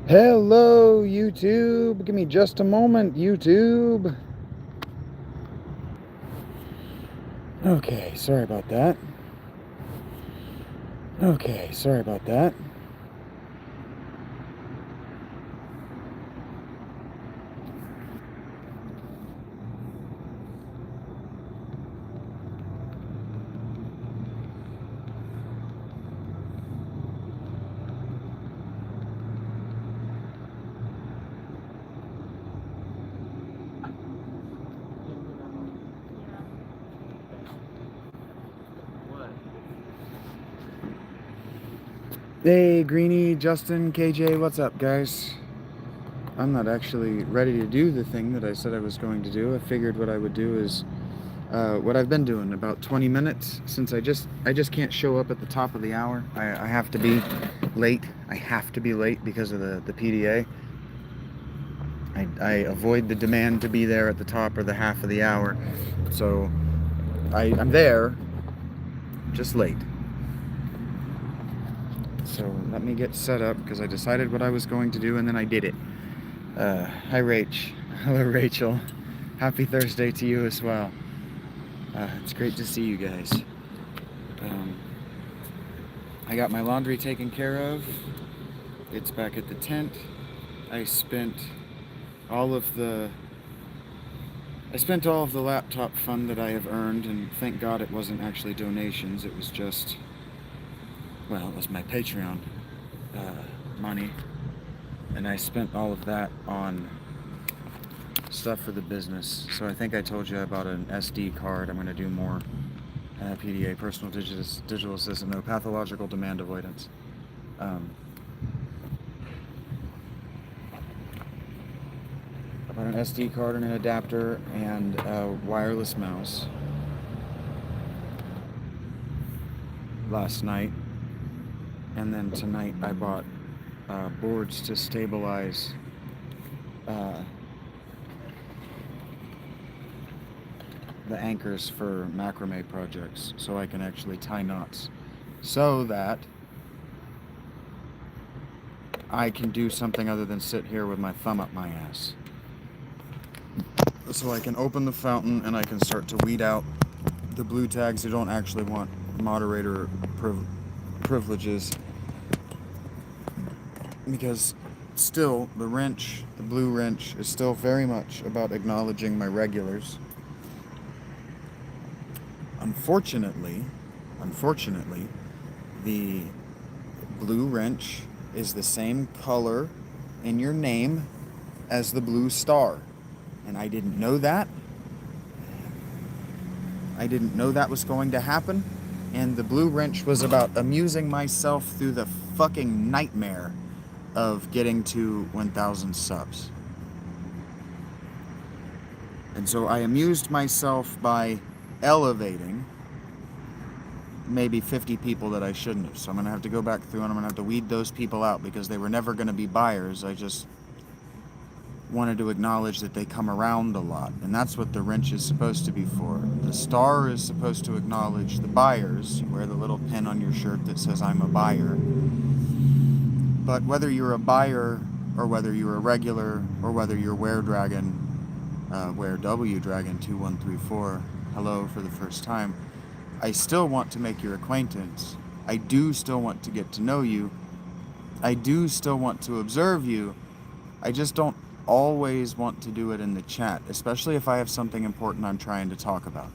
Hello, YouTube. Give me just a moment, YouTube. Okay, sorry about that. Okay, sorry about that. Hey, Greenie, Justin, KJ, what's up, guys? I'm not actually ready to do the thing that I said I was going to do. I figured what I would do is what I've been doing, about 20 minutes, since I just can't show up at the top of the hour. I have to be late. I have to be late because of the PDA. I avoid the demand to be there at the top or the half of the hour. So I'm there, just late. So let me get set up because I decided what I was going to do and then I did it. Hi, Rach. Hello, Rachel. Happy Thursday to you as well. It's great to see you guys. I got my laundry taken care of. It's back at the tent. I spent all of the laptop fund that I have earned, and thank God it wasn't actually donations. It was just, well, it was my Patreon money. And I spent all of that on stuff for the business. So I think I told you I bought an SD card. I'm going to do more PDA, personal digital assistant, no pathological demand avoidance. I bought an SD card and an adapter and a wireless mouse last night. And then tonight I bought boards to stabilize the anchors for macrame projects so I can actually tie knots so that I can do something other than sit here with my thumb up my ass. So I can open the fountain and I can start to weed out the blue tags who don't actually want moderator privileges, because still the blue wrench is still very much about acknowledging my regulars. Unfortunately, the blue wrench is the same color in your name as the blue star. And I didn't know that. I didn't know that was going to happen. And the blue wrench was about amusing myself through the fucking nightmare of getting to 1,000 subs. And so I amused myself by elevating maybe 50 people that I shouldn't have. So I'm going to have to go back through and I'm going to have to weed those people out because they were never going to be buyers. I just wanted to acknowledge that they come around a lot. And that's what the wrench is supposed to be for. The star is supposed to acknowledge the buyers. You wear the little pin on your shirt that says I'm a buyer. But whether you're a buyer or whether you're a regular or whether you're WDragon2134, hello for the first time, I still want to make your acquaintance. I do still want to get to know you. I do still want to observe you. I just don't always want to do it in the chat, especially if I have something important I'm trying to talk about.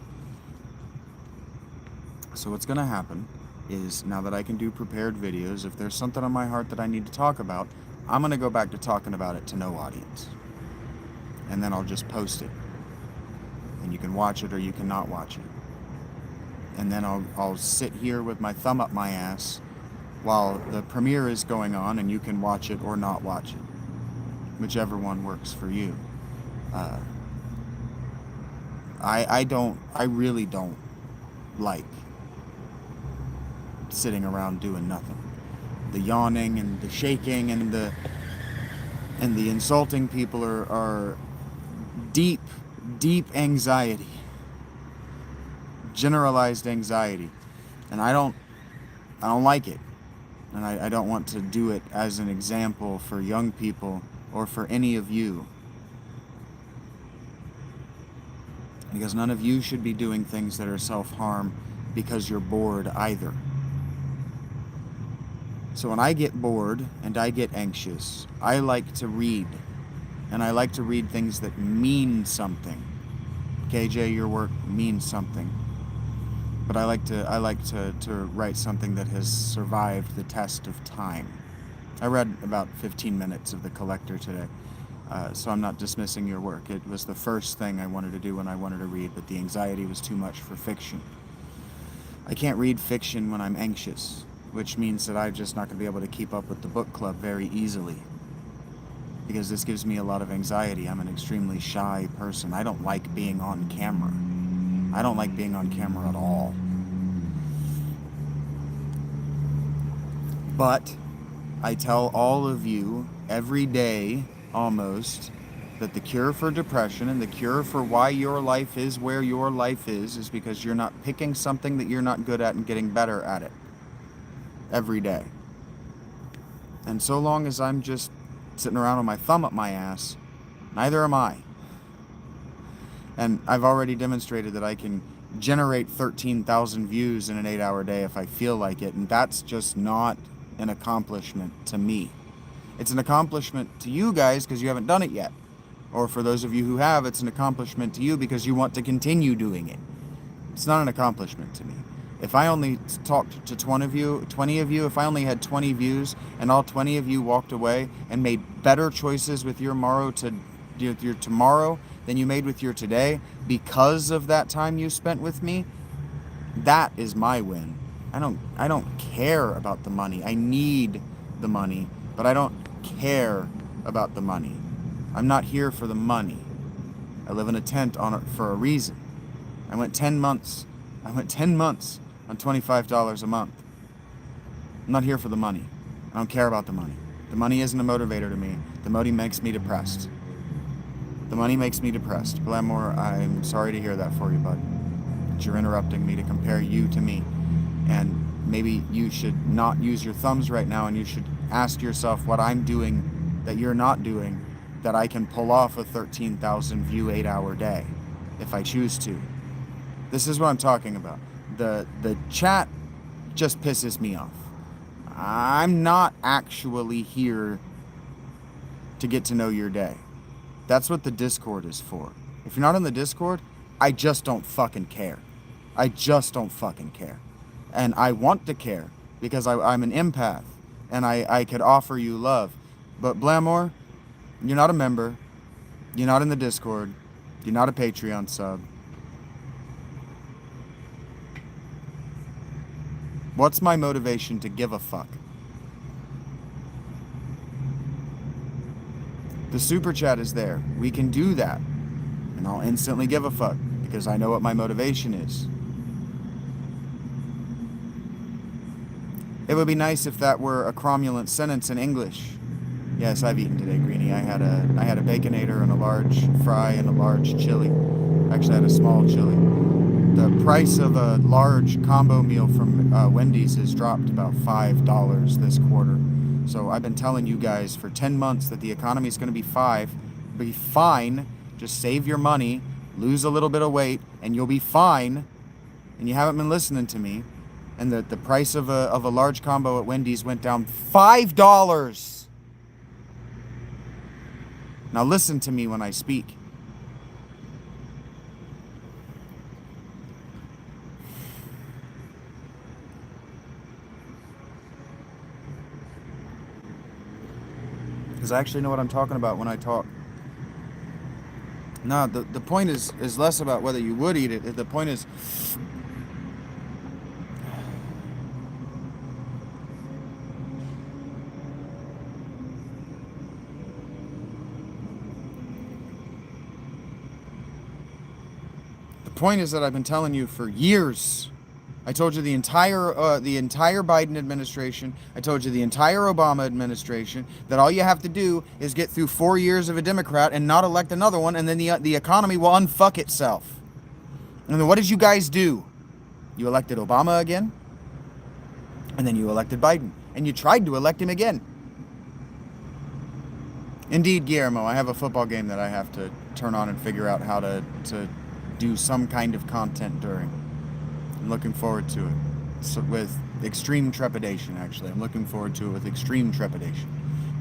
So what's going to happen is, now that I can do prepared videos, if there's something on my heart that I need to talk about, I'm going to go back to talking about it to no audience. And then I'll just post it. And you can watch it or you cannot watch it. And then I'll sit here with my thumb up my ass while the premiere is going on, and you can watch it or not watch it, whichever one works for you. I really don't like sitting around doing nothing. The yawning and the shaking and the insulting people are deep anxiety, generalized anxiety, and I don't like it. And I don't want to do it as an example for young people or for any of you. Because none of you should be doing things that are self-harm because you're bored either. So when I get bored and I get anxious, I like to read. And I like to read things that mean something. KJ, your work means something. But I like to write something that has survived the test of time. I read about 15 minutes of The Collector today, so I'm not dismissing your work. It was the first thing I wanted to do when I wanted to read, but the anxiety was too much for fiction. I can't read fiction when I'm anxious, which means that I'm just not going to be able to keep up with the book club very easily, because this gives me a lot of anxiety. I'm an extremely shy person. I don't like being on camera. I don't like being on camera at all. But I tell all of you every day, almost, that the cure for depression and the cure for why your life is where your life is because you're not picking something that you're not good at and getting better at it. Every day. And so long as I'm just sitting around with my thumb up my ass, neither am I. And I've already demonstrated that I can generate 13,000 views in an 8-hour day if I feel like it, and that's just not an accomplishment to me. It's an accomplishment to you guys because you haven't done it yet. Or for those of you who have, it's an accomplishment to you because you want to continue doing it. It's not an accomplishment to me. If I only talked to 20 of you, if I only had 20 views and all 20 of you walked away and made better choices with your tomorrow than you made with your today because of that time you spent with me, that is my win. I don't care about the money. I need the money, but I don't care about the money. I'm not here for the money. I live in a tent for a reason. I went 10 months on $25 a month. I'm not here for the money. I don't care about the money. The money isn't a motivator to me. The money makes me depressed. The money makes me depressed. Blamour, I'm sorry to hear that for you, bud. But you're interrupting me to compare you to me. And maybe you should not use your thumbs right now, and you should ask yourself what I'm doing that you're not doing, that I can pull off a 13,000 view 8-hour day if I choose to. This is what I'm talking about. The chat just pisses me off. I'm not actually here to get to know your day. That's what the Discord is for. If you're not in the Discord, I just don't fucking care. I just don't fucking care. And I want to care because I'm an empath and I could offer you love. But Blamour, you're not a member. You're not in the Discord. You're not a Patreon sub. What's my motivation to give a fuck? The super chat is there. We can do that. And I'll instantly give a fuck because I know what my motivation is. It would be nice if that were a cromulent sentence in English. Yes, I've eaten today, Greenie. I had a Baconator and a large fry and a large chili. Actually, I had a small chili. The price of a large combo meal from Wendy's has dropped about $5 this quarter. So I've been telling you guys for 10 months that the economy is going to be fine. Just save your money, lose a little bit of weight, and you'll be fine. And you haven't been listening to me. And the price of a large combo at Wendy's went down $5. Now listen to me when I speak. Because I actually know what I'm talking about when I talk. No, the point is less about whether you would eat it. The point is... The point is that I've been telling you for years. I told you the entire Biden administration, I told you the entire Obama administration, that all you have to do is get through 4 years of a Democrat and not elect another one, and then the economy will unfuck itself. And then what did you guys do? You elected Obama again, and then you elected Biden. and you tried to elect him again. Indeed, Guillermo, I have a football game that I have to turn on and figure out how to do some kind of content during. I'm looking forward to it. So with extreme trepidation, actually. I'm looking forward to it with extreme trepidation.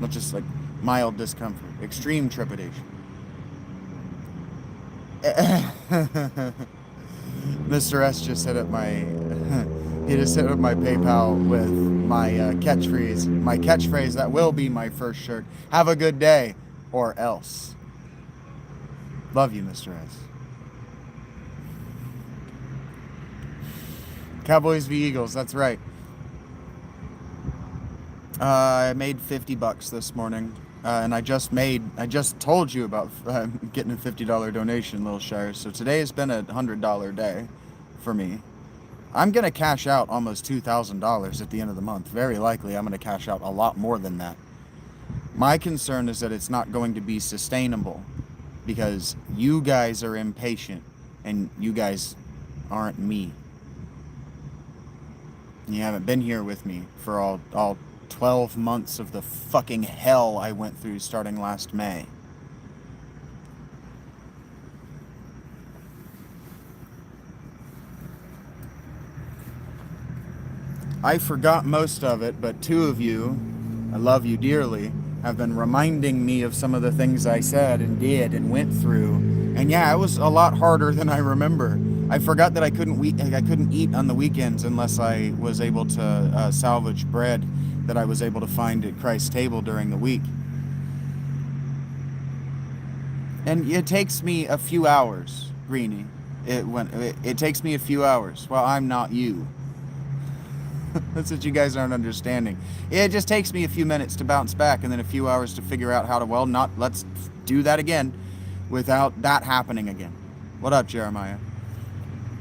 Not just like mild discomfort. Extreme trepidation. Mr. S just hit up my... he just hit up my PayPal with my catchphrase. My catchphrase that will be my first shirt. Have a good day, or else. Love you, Mr. S. Cowboys v. Eagles, that's right. I made $50 this morning, and I just told you about getting a $50 donation, Little Shire. So today has been a $100 day for me. I'm gonna cash out almost $2,000 at the end of the month. Very likely, I'm gonna cash out a lot more than that. My concern is that it's not going to be sustainable because you guys are impatient, and you guys aren't me. You haven't been here with me for all 12 months of the fucking hell I went through starting last May. I forgot most of it, but two of you, I love you dearly, have been reminding me of some of the things I said and did and went through. And yeah, it was a lot harder than I remember. I forgot that I couldn't eat on the weekends unless I was able to salvage bread that I was able to find at Christ's table during the week. And it takes me a few hours, Greenie. It takes me a few hours. Well, I'm not you. That's what you guys aren't understanding. It just takes me a few minutes to bounce back and then a few hours to figure out how to, let's do that again without that happening again. What up, Jeremiah?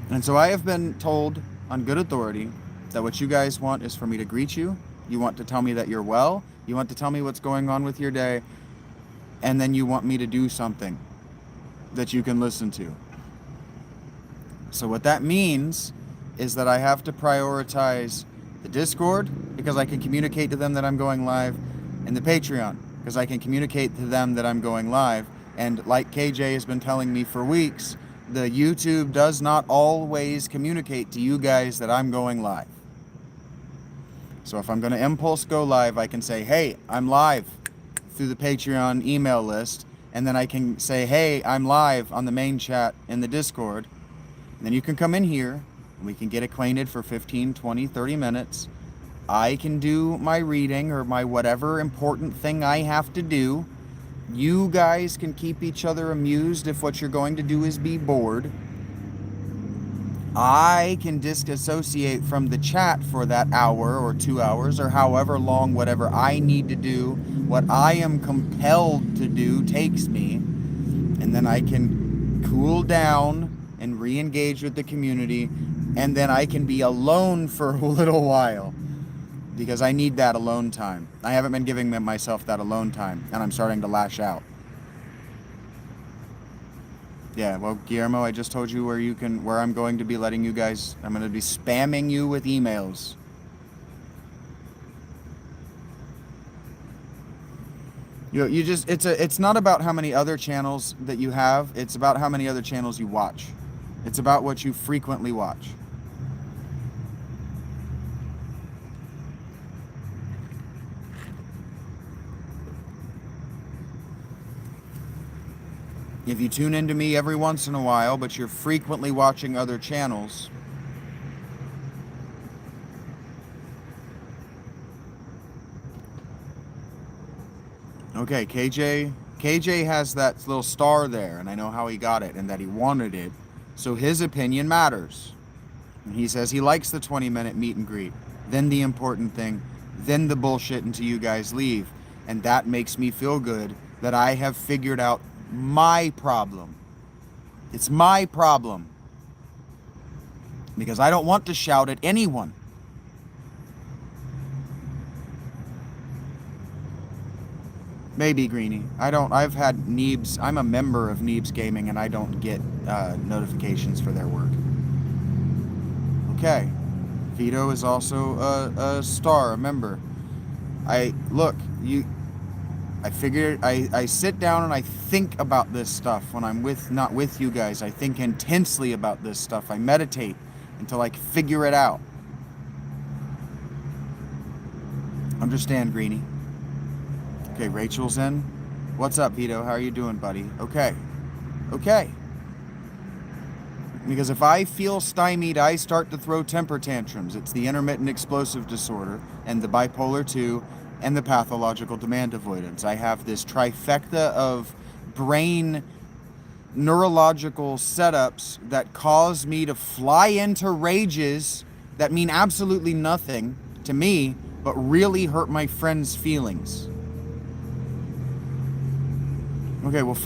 And so I have been told on good authority that what you guys want is for me to greet you. You want to tell me that you're well. You want to tell me what's going on with your day. And then you want me to do something that you can listen to. So what that means is that I have to prioritize the Discord because I can communicate to them that I'm going live, and the Patreon because I can communicate to them that I'm going live. And like KJ has been telling me for weeks, the YouTube does not always communicate to you guys that I'm going live. So if I'm going to impulse go live, I can say, hey, I'm live through the Patreon email list. And then I can say, hey, I'm live on the main chat in the Discord. And then you can come in here and we can get acquainted for 15, 20, 30 minutes. I can do my reading or my whatever important thing I have to do. You guys can keep each other amused if what you're going to do is be bored. I can disassociate from the chat for that hour or 2 hours or however long whatever I need to do, what I am compelled to do takes me, and then I can cool down and re-engage with the community, and then I can be alone for a little while. Because I need that alone time. I haven't been giving myself that alone time, and I'm starting to lash out. Yeah, well, Guillermo, I just told you where I'm going to be letting you guys, I'm going to be spamming you with emails. It's not about how many other channels that you have, it's about how many other channels you watch. It's about what you frequently watch. If you tune into me every once in a while, but you're frequently watching other channels, okay, KJ has that little star there, and I know how he got it and that he wanted it, so his opinion matters. And he says he likes the 20-minute meet and greet, then the important thing, then the bullshit until you guys leave, and that makes me feel good that I have figured out my problem. It's my problem. Because I don't want to shout at anyone. Maybe, Greenie. I've had Neebs. I'm a member of Neebs Gaming and I don't get notifications for their work. Okay. Vito is also a star, a member. I figured I sit down and I think about this stuff when I'm not with you guys. I think intensely about this stuff. I meditate until I figure it out. Understand, Greenie? Okay, Rachel's in. What's up, Vito? How are you doing, buddy? Okay. Okay. Because if I feel stymied, I start to throw temper tantrums. It's the intermittent explosive disorder and the bipolar 2 and the pathological demand avoidance. I have this trifecta of brain neurological setups that cause me to fly into rages that mean absolutely nothing to me, but really hurt my friends' feelings. Okay, well,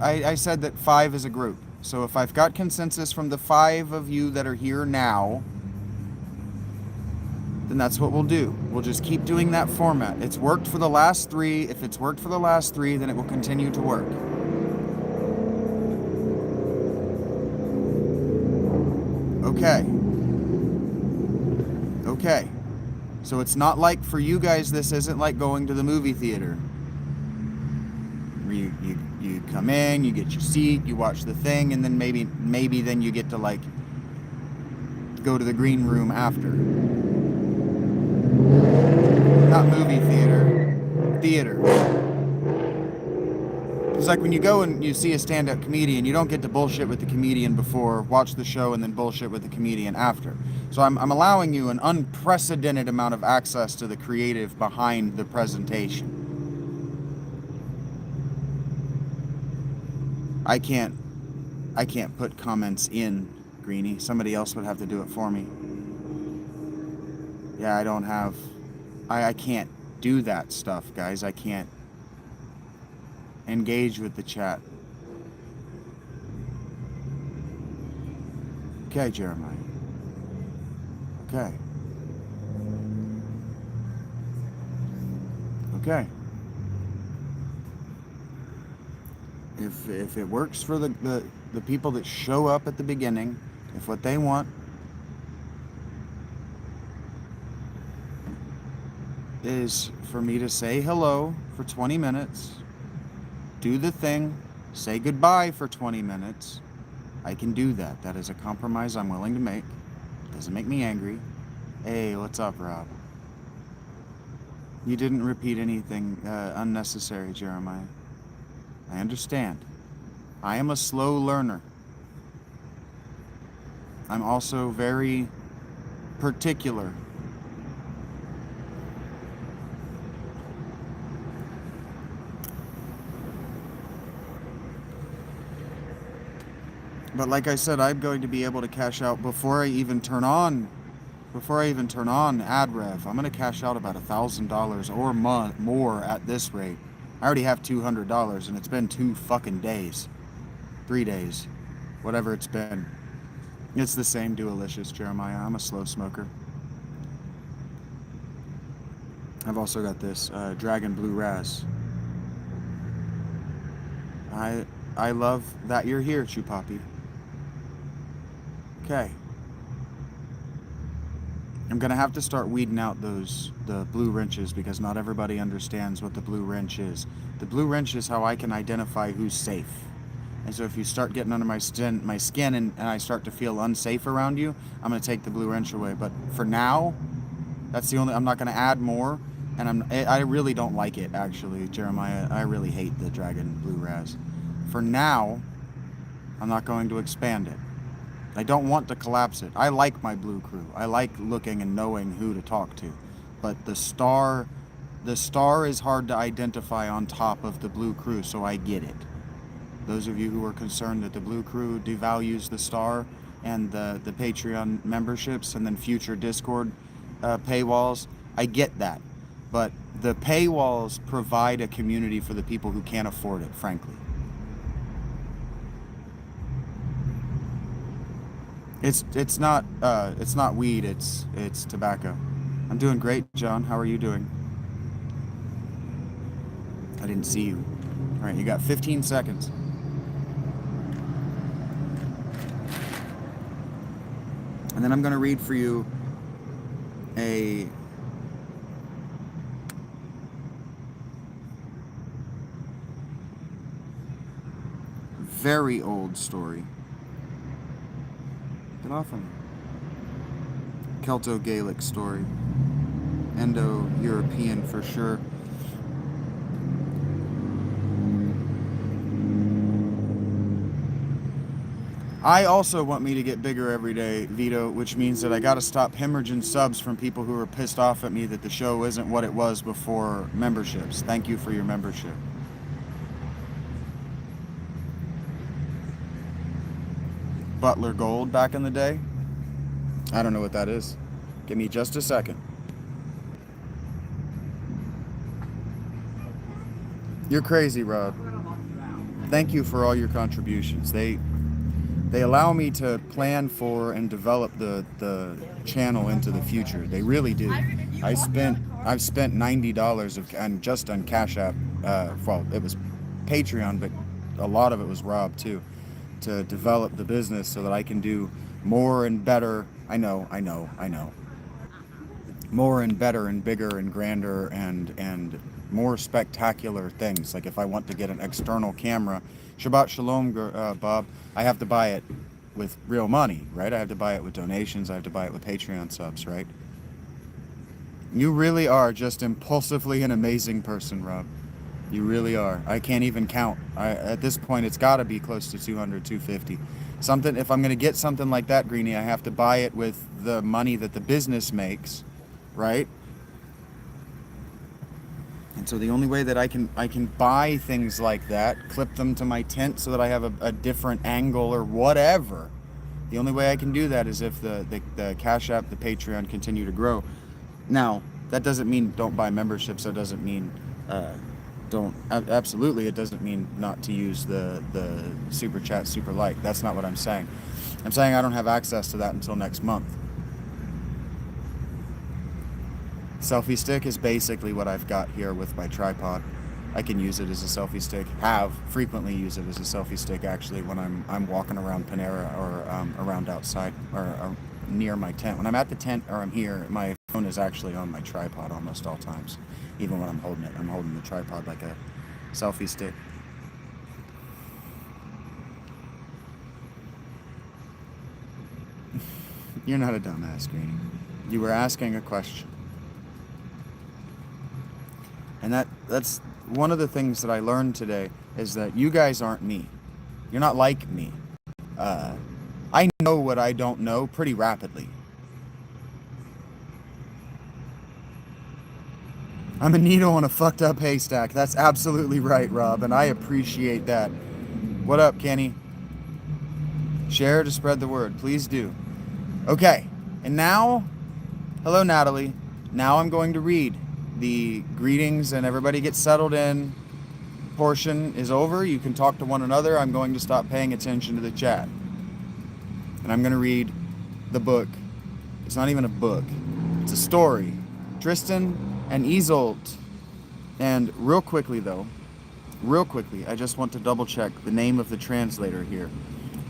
I said that 5 is a group. So if I've got consensus from the 5 of you that are here now, then that's what we'll do. We'll just keep doing that format. It's worked for the last 3. If it's worked for the last 3, then it will continue to work. Okay. Okay. So it's not like, for you guys, this isn't like going to the movie theater. You come in, you get your seat, you watch the thing, and then maybe then you get to like go to the green room after. Not movie theater. Theater. It's like when you go and you see a stand-up comedian, you don't get to bullshit with the comedian before, watch the show, and then bullshit with the comedian after. So I'm allowing you an unprecedented amount of access to the creative behind the presentation. I can't put comments in, Greenie. Somebody else would have to do it for me. Yeah, I can't do that stuff, guys. I can't engage with the chat. Okay, Jeremiah. Okay. Okay. If it works for the people that show up at the beginning, if what they want is for me to say hello for 20 minutes, do the thing, say goodbye for 20 minutes, I can do that. That is a compromise I'm willing to make. Doesn't make me angry. Hey, what's up, Rob? You didn't repeat anything unnecessary, Jeremiah. I understand. I am a slow learner. I'm also very particular. But like I said, I'm going to be able to cash out before I even turn on ad rev. I'm going to cash out about $1,000 or more at this rate. I already have $200 and it's been 2 fucking days. 3 days. Whatever it's been. It's the same dualicious, Jeremiah. I'm a slow smoker. I've also got this Dragon Blue Raz. I love that you're here, Chupapi. Okay. I'm gonna have to start weeding out the blue wrenches because not everybody understands what the blue wrench is. The blue wrench is how I can identify who's safe. And so if you start getting under my skin and I start to feel unsafe around you, I'm gonna take the blue wrench away. But for now, that's the only. I'm not gonna add more, and I really don't like it actually, Jeremiah. I really hate the Dragon Blue Raz. For now, I'm not going to expand it. I don't want to collapse it. I like my blue crew. I like looking and knowing who to talk to. But the star is hard to identify on top of the blue crew, so I get it. Those of you who are concerned that the blue crew devalues the star and the Patreon memberships and then future Discord paywalls, I get that. But the paywalls provide a community for the people who can't afford it, frankly. It's not weed, it's tobacco. I'm doing great, John. How are you doing? I didn't see you. All right, you got 15 seconds. And then I'm going to read for you very old story. Get off of me. Celto-Gaelic story. Indo-European for sure. I also want me to get bigger every day, Vito, which means that I got to stop hemorrhaging subs from people who are pissed off at me that the show isn't what it was before memberships. Thank you for your membership. Butler Gold back in the day? I don't know what that is. Give me just a second. You're crazy, Rob. Thank you for all your contributions. They allow me to plan for and develop the channel into the future. They really do. I've spent $90 and just on Cash App. Well, it was Patreon, but a lot of it was Rob too, to develop the business so that I can do more and better. I know. More and better and bigger and grander and more spectacular things. Like if I want to get an external camera, Shabbat Shalom, Bob, I have to buy it with real money, right? I have to buy it with donations. I have to buy it with Patreon subs, right? You really are just impulsively an amazing person, Rob. You really are. I can't even count. At this point, it's got to be close to 200, 250. Something. If I'm going to get something like that, Greenie, I have to buy it with the money that the business makes, right? And so the only way that I can buy things like that, clip them to my tent so that I have a different angle or whatever. The only way I can do that is if the Cash App, the Patreon continue to grow. Now, that doesn't mean don't buy memberships. That doesn't mean absolutely, it doesn't mean not to use the super chat, super like. That's not what I'm saying. I'm saying I don't have access to that until next month. Selfie stick is basically what I've got here with my tripod. I can use it as a selfie stick. Frequently use it as a selfie stick actually when I'm walking around Panera or around outside or near my tent. When I'm at the tent or I'm here, my phone is actually on my tripod almost all times. Even when I'm holding it, I'm holding the tripod like a selfie stick. You're not a dumbass, Greenie. You were asking a question. And that's one of the things that I learned today is that you guys aren't me. You're not like me. I know what I don't know pretty rapidly. I'm a needle in a fucked up haystack. That's absolutely right, Rob, and I appreciate that. What up, Kenny? Share to spread the word. Please do. Okay, and now, hello, Natalie. Now I'm going to read. The greetings and everybody get settled in portion is over. You can talk to one another. I'm going to stop paying attention to the chat. And I'm going to read the book. It's not even a book. It's a story. Tristan and Iseult. And real quickly, I just want to double check the name of the translator here.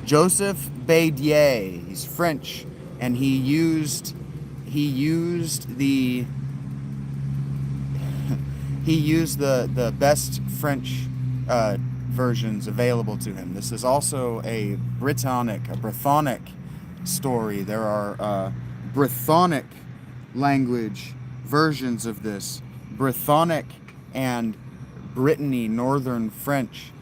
Joseph Bédier. He's French. And he used the best French versions available to him. This is also a Brythonic story. There are Brythonic language versions of this. Brythonic and Brittany, Northern French,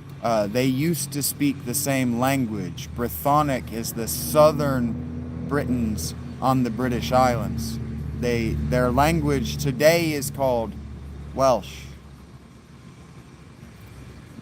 they used to speak the same language. Brythonic is the southern Britons on the British Islands. Their language today is called Welsh.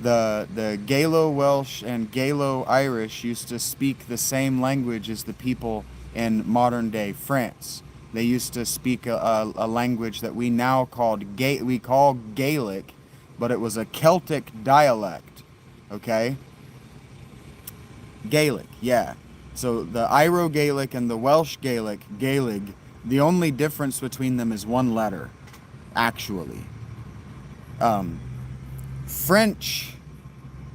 The Gaelo-Welsh and Gaelo-Irish used to speak the same language as the people in modern-day France. They used to speak a language that we now call Gaelic, but it was a Celtic dialect. Okay? Gaelic, yeah. So the Iro-Gaelic and the Welsh Gaelic, the only difference between them is one letter, actually. French,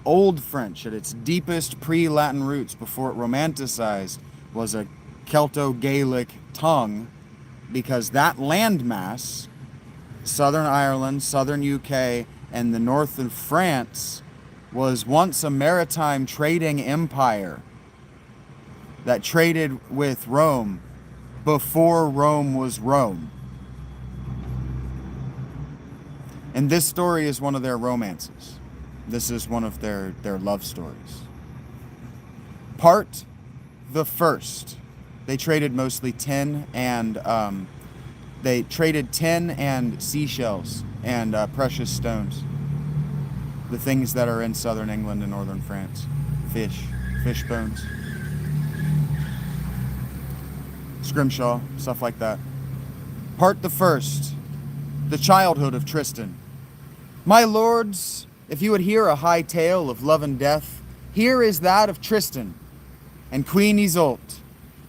Old French, at its deepest pre-Latin roots before it romanticized, was a Celto-Gaelic tongue, because that landmass, Southern Ireland, Southern UK, and the north of France, was once a maritime trading empire that traded with Rome before Rome was Rome. And this story is one of their romances. This is one of their love stories. Part the first. They traded mostly tin and seashells and precious stones. The things that are in southern England and northern France. Fish bones. Scrimshaw, stuff like that. Part the first. The childhood of Tristan. My lords, if you would hear a high tale of love and death, here is that of Tristan and Queen Iseult.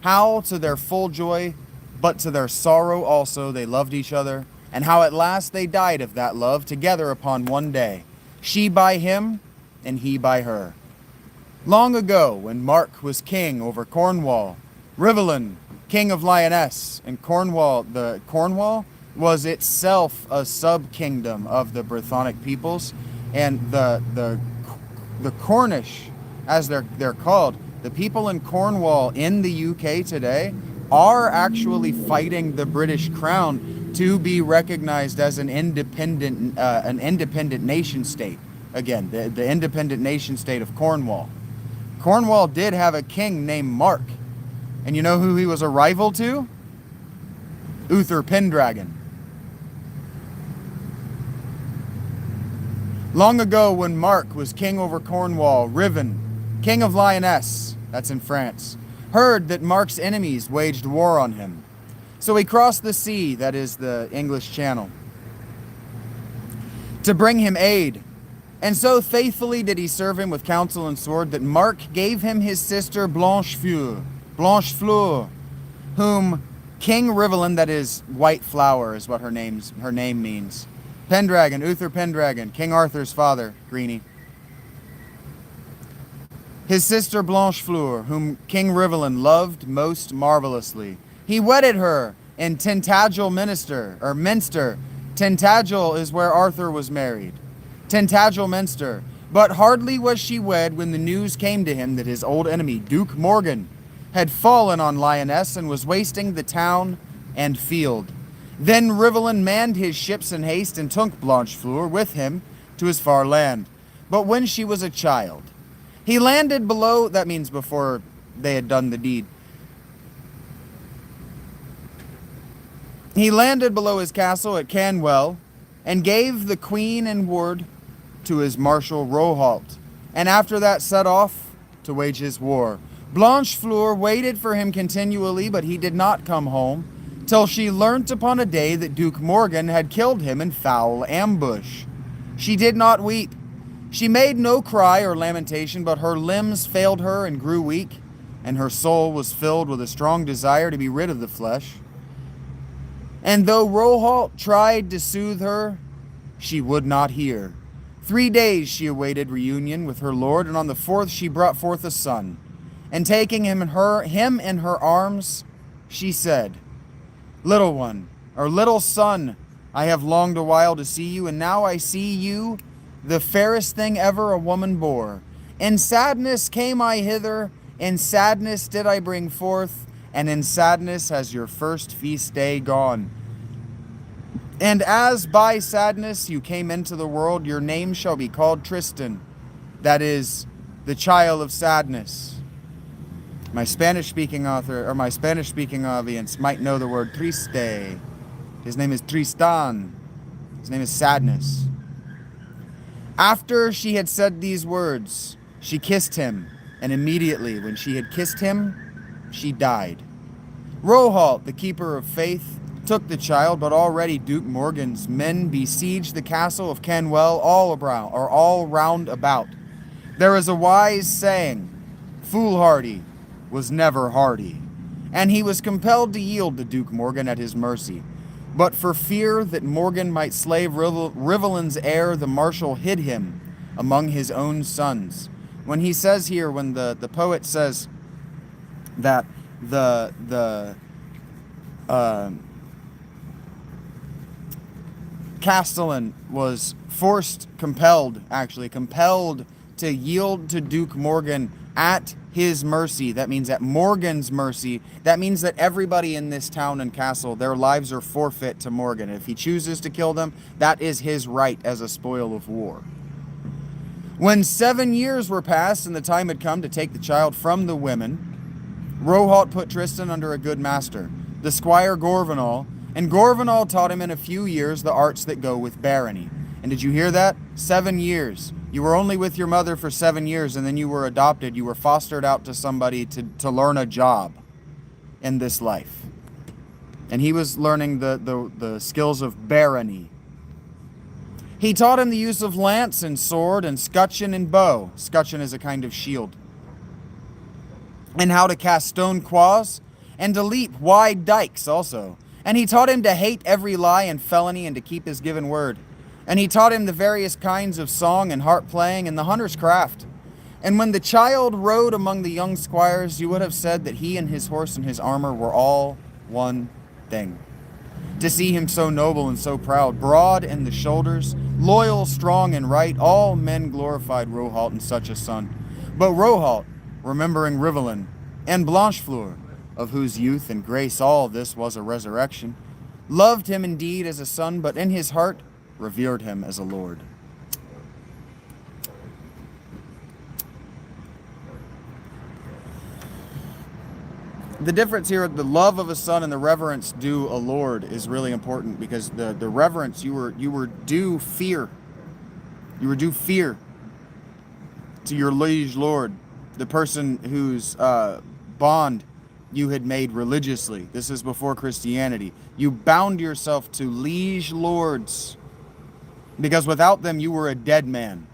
How to their full joy, but to their sorrow also, they loved each other, and how at last they died of that love together upon one day, she by him and he by her. Long ago, when Mark was king over Cornwall, Rivalen, king of Lyonesse, and Cornwall was itself a sub-kingdom of the Brythonic peoples, and the Cornish, as they're called, the people in Cornwall in the UK today are actually fighting the British crown to be recognized as an independent nation state. Again, the independent nation state of Cornwall. Cornwall did have a king named Mark, and you know who he was a rival to? Uther Pendragon. Long ago, when Mark was king over Cornwall, Riven, king of Lyonesse, that's in France, heard that Mark's enemies waged war on him. So he crossed the sea, that is the English Channel, to bring him aid. And so faithfully did he serve him with counsel and sword that Mark gave him his sister Blanchefleur, whom King Rivalen, that is White Flower is what her name means. Pendragon, Uther Pendragon, King Arthur's father, Greenie. His sister Blanchefleur, whom King Rivalen loved most marvelously. He wedded her in Tintagel Minster. Tintagel is where Arthur was married. Tintagel Minster. But hardly was she wed when the news came to him that his old enemy, Duke Morgan, had fallen on Lyonesse and was wasting the town and field. Then Rivalen manned his ships in haste and took Blanchefleur with him to his far land. But when she was a child, he landed below, that means before they had done the deed. He landed below his castle at Canwell and gave the queen and ward to his marshal Rohalt, and after that set off to wage his war. Blanchefleur waited for him continually, but he did not come home, till she learnt upon a day that Duke Morgan had killed him in foul ambush. She did not weep. She made no cry or lamentation, but her limbs failed her and grew weak, and her soul was filled with a strong desire to be rid of the flesh. And though Rohalt tried to soothe her, she would not hear. 3 days she awaited reunion with her lord, and on the 4th she brought forth a son. And taking him in her arms, she said, Little one, or little son, I have longed a while to see you, and now I see you, the fairest thing ever a woman bore. In sadness came I hither, in sadness did I bring forth, and in sadness has your first feast day gone. And as by sadness you came into the world, your name shall be called Tristan, that is, the child of sadness. My Spanish-speaking audience might know the word triste. His name is Tristan. His name is Sadness. After she had said these words, she kissed him, and immediately when she had kissed him, she died. Rohalt, the keeper of faith, took the child, but already Duke Morgan's men besieged the castle of Canwell all round about. There is a wise saying, foolhardy was never hardy, and he was compelled to yield to Duke Morgan at his mercy. But for fear that Morgan might slay Rivalen's heir, the marshal hid him among his own sons. When he says here, when the poet says that the Castellan was compelled to yield to Duke Morgan at his mercy. That means at Morgan's mercy. That means that everybody in this town and castle, their lives are forfeit to Morgan. If he chooses to kill them, that is his right as a spoil of war. When 7 years were passed and the time had come to take the child from the women, Rohalt put Tristan under a good master, the squire Gorvenal, and Gorvenal taught him in a few years the arts that go with barony. And did you hear that? 7 years. You were only with your mother for 7 years, and then you were adopted. You were fostered out to somebody to learn a job in this life. And he was learning the skills of barony. He taught him the use of lance and sword and scutcheon and bow. Scutcheon is a kind of shield. And how to cast stone quaws and to leap wide dikes also. And he taught him to hate every lie and felony and to keep his given word. And he taught him the various kinds of song and harp playing and the hunter's craft. And when the child rode among the young squires, you would have said that he and his horse and his armor were all one thing. To see him so noble and so proud, broad in the shoulders, loyal, strong, and right, all men glorified Rohalt in such a son. But Rohalt, remembering Rivellin and Blanchefleur, of whose youth and grace all this was a resurrection, loved him indeed as a son, but in his heart revered him as a lord. The difference here, the love of a son and the reverence due a lord, is really important, because the reverence, you were due fear. You were due fear to your liege lord, the person whose bond you had made religiously. This is before Christianity. You bound yourself to liege lords, because without them you were a dead man.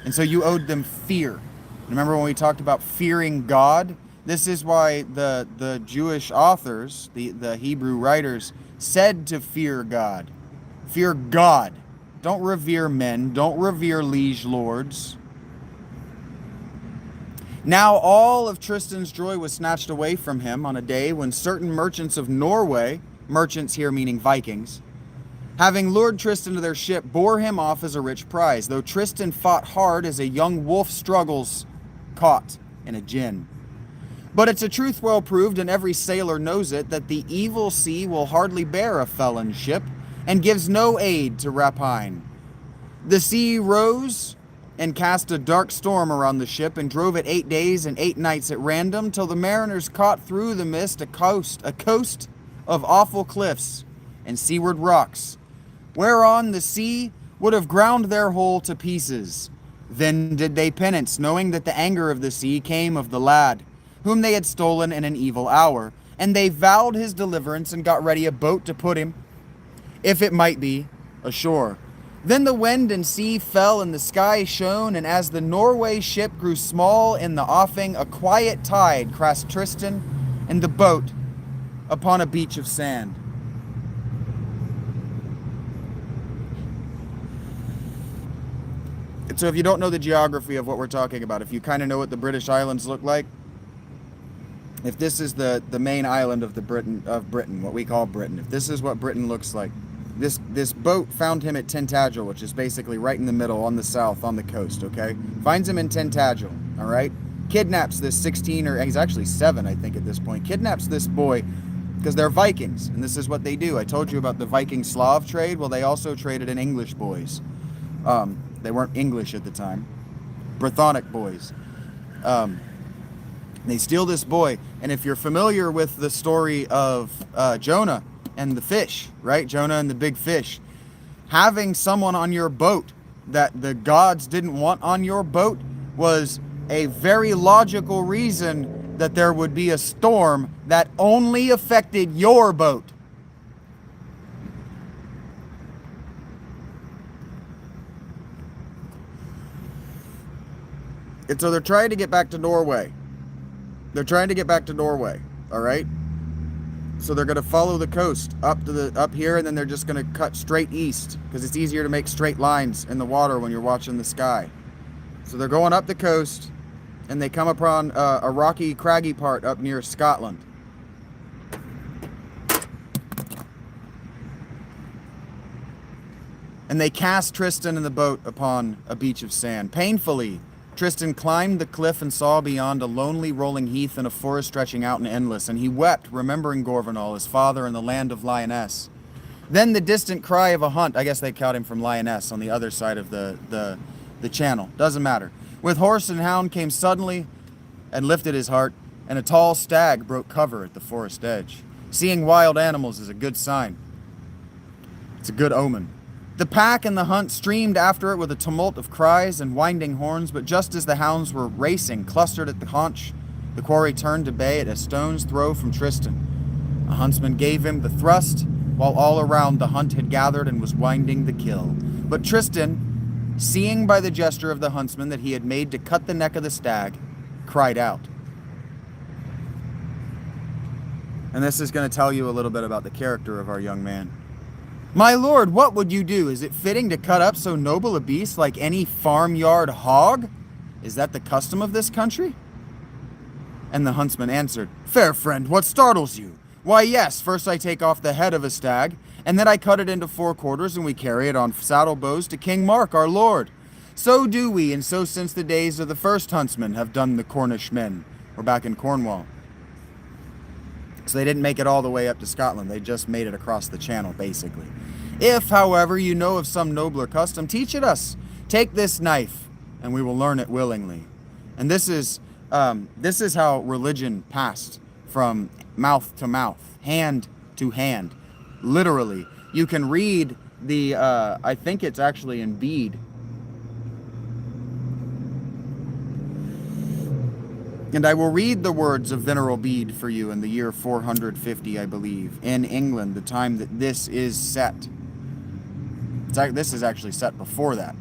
And so you owed them fear. Remember when we talked about fearing God? This is why the Jewish authors, the Hebrew writers, said to fear God. Fear God. Don't revere men. Don't revere liege lords. Now all of Tristan's joy was snatched away from him on a day when certain merchants of Norway, merchants here meaning Vikings, having lured Tristan to their ship, bore him off as a rich prize, though Tristan fought hard as a young wolf struggles caught in a gin. But it's a truth well proved, and every sailor knows it, that the evil sea will hardly bear a felon ship, and gives no aid to rapine. The sea rose and cast a dark storm around the ship, and drove it 8 days and 8 nights at random, till the mariners caught through the mist a coast of awful cliffs and seaward rocks, whereon the sea would have ground their hull to pieces. Then did they penance, knowing that the anger of the sea came of the lad, whom they had stolen in an evil hour, and they vowed his deliverance and got ready a boat to put him, if it might be, ashore. Then the wind and sea fell and the sky shone, and as the Norway ship grew small in the offing, a quiet tide cast Tristan and the boat upon a beach of sand. So if you don't know the geography of what we're talking about, if you kind of know what the British Islands look like, if this is the main island of Britain, what we call Britain, if this is what Britain looks like, this boat found him at Tangential, which is basically right in the middle, on the south, on the coast, okay? Finds him in Tangential, all right? Kidnaps this 16, or he's actually 7, I think, at this point. Kidnaps this boy, because they're Vikings, and this is what they do. I told you about the Viking Slav trade. Well, they also traded in English boys. They weren't English at the time. Brythonic boys. They steal this boy, and if you're familiar with the story of Jonah and the fish, right? Jonah and the big fish. Having someone on your boat that the gods didn't want on your boat was a very logical reason that there would be a storm that only affected your boat. And so they're trying to get back to Norway. All right? So they're going to follow the coast up here, and then they're just going to cut straight east, because it's easier to make straight lines in the water when you're watching the sky. So they're going up the coast, and they come upon a rocky, craggy part up near Scotland. And they cast Tristan and the boat upon a beach of sand. Painfully, Tristan climbed the cliff and saw beyond a lonely rolling heath and a forest stretching out and endless, and he wept, remembering Gorvenal, his father, and the land of Lioness. Then the distant cry of a hunt, I guess they caught him from Lioness on the other side of the channel, doesn't matter. With horse and hound came suddenly and lifted his heart, and a tall stag broke cover at the forest edge. Seeing wild animals is a good sign. It's a good omen. The pack and the hunt streamed after it with a tumult of cries and winding horns, but just as the hounds were racing, clustered at the haunch, the quarry turned to bay at a stone's throw from Tristan. A huntsman gave him the thrust, while all around the hunt had gathered and was winding the kill. But Tristan, seeing by the gesture of the huntsman that he had made to cut the neck of the stag, cried out. And this is going to tell you a little bit about the character of our young man. My lord, what would you do? Is it fitting to cut up so noble a beast like any farmyard hog? Is that the custom of this country? And the huntsman answered, Fair friend, what startles you? Why, yes, first I take off the head of a stag, and then I cut it into 4 quarters, and we carry it on saddle bows to King Mark, our lord. So do we, and so since the days of the first huntsman have done the Cornish men. We're back in Cornwall. So they didn't make it all the way up to Scotland. They just made it across the channel, basically. If, however, you know of some nobler custom, teach it us. Take this knife, and we will learn it willingly. And this is how religion passed from mouth to mouth, hand to hand. Literally. You can read the, I think it's actually in Bede. And I will read the words of Venerable Bede for you in the year 450, I believe, in England, the time that this is set. This is actually set before that.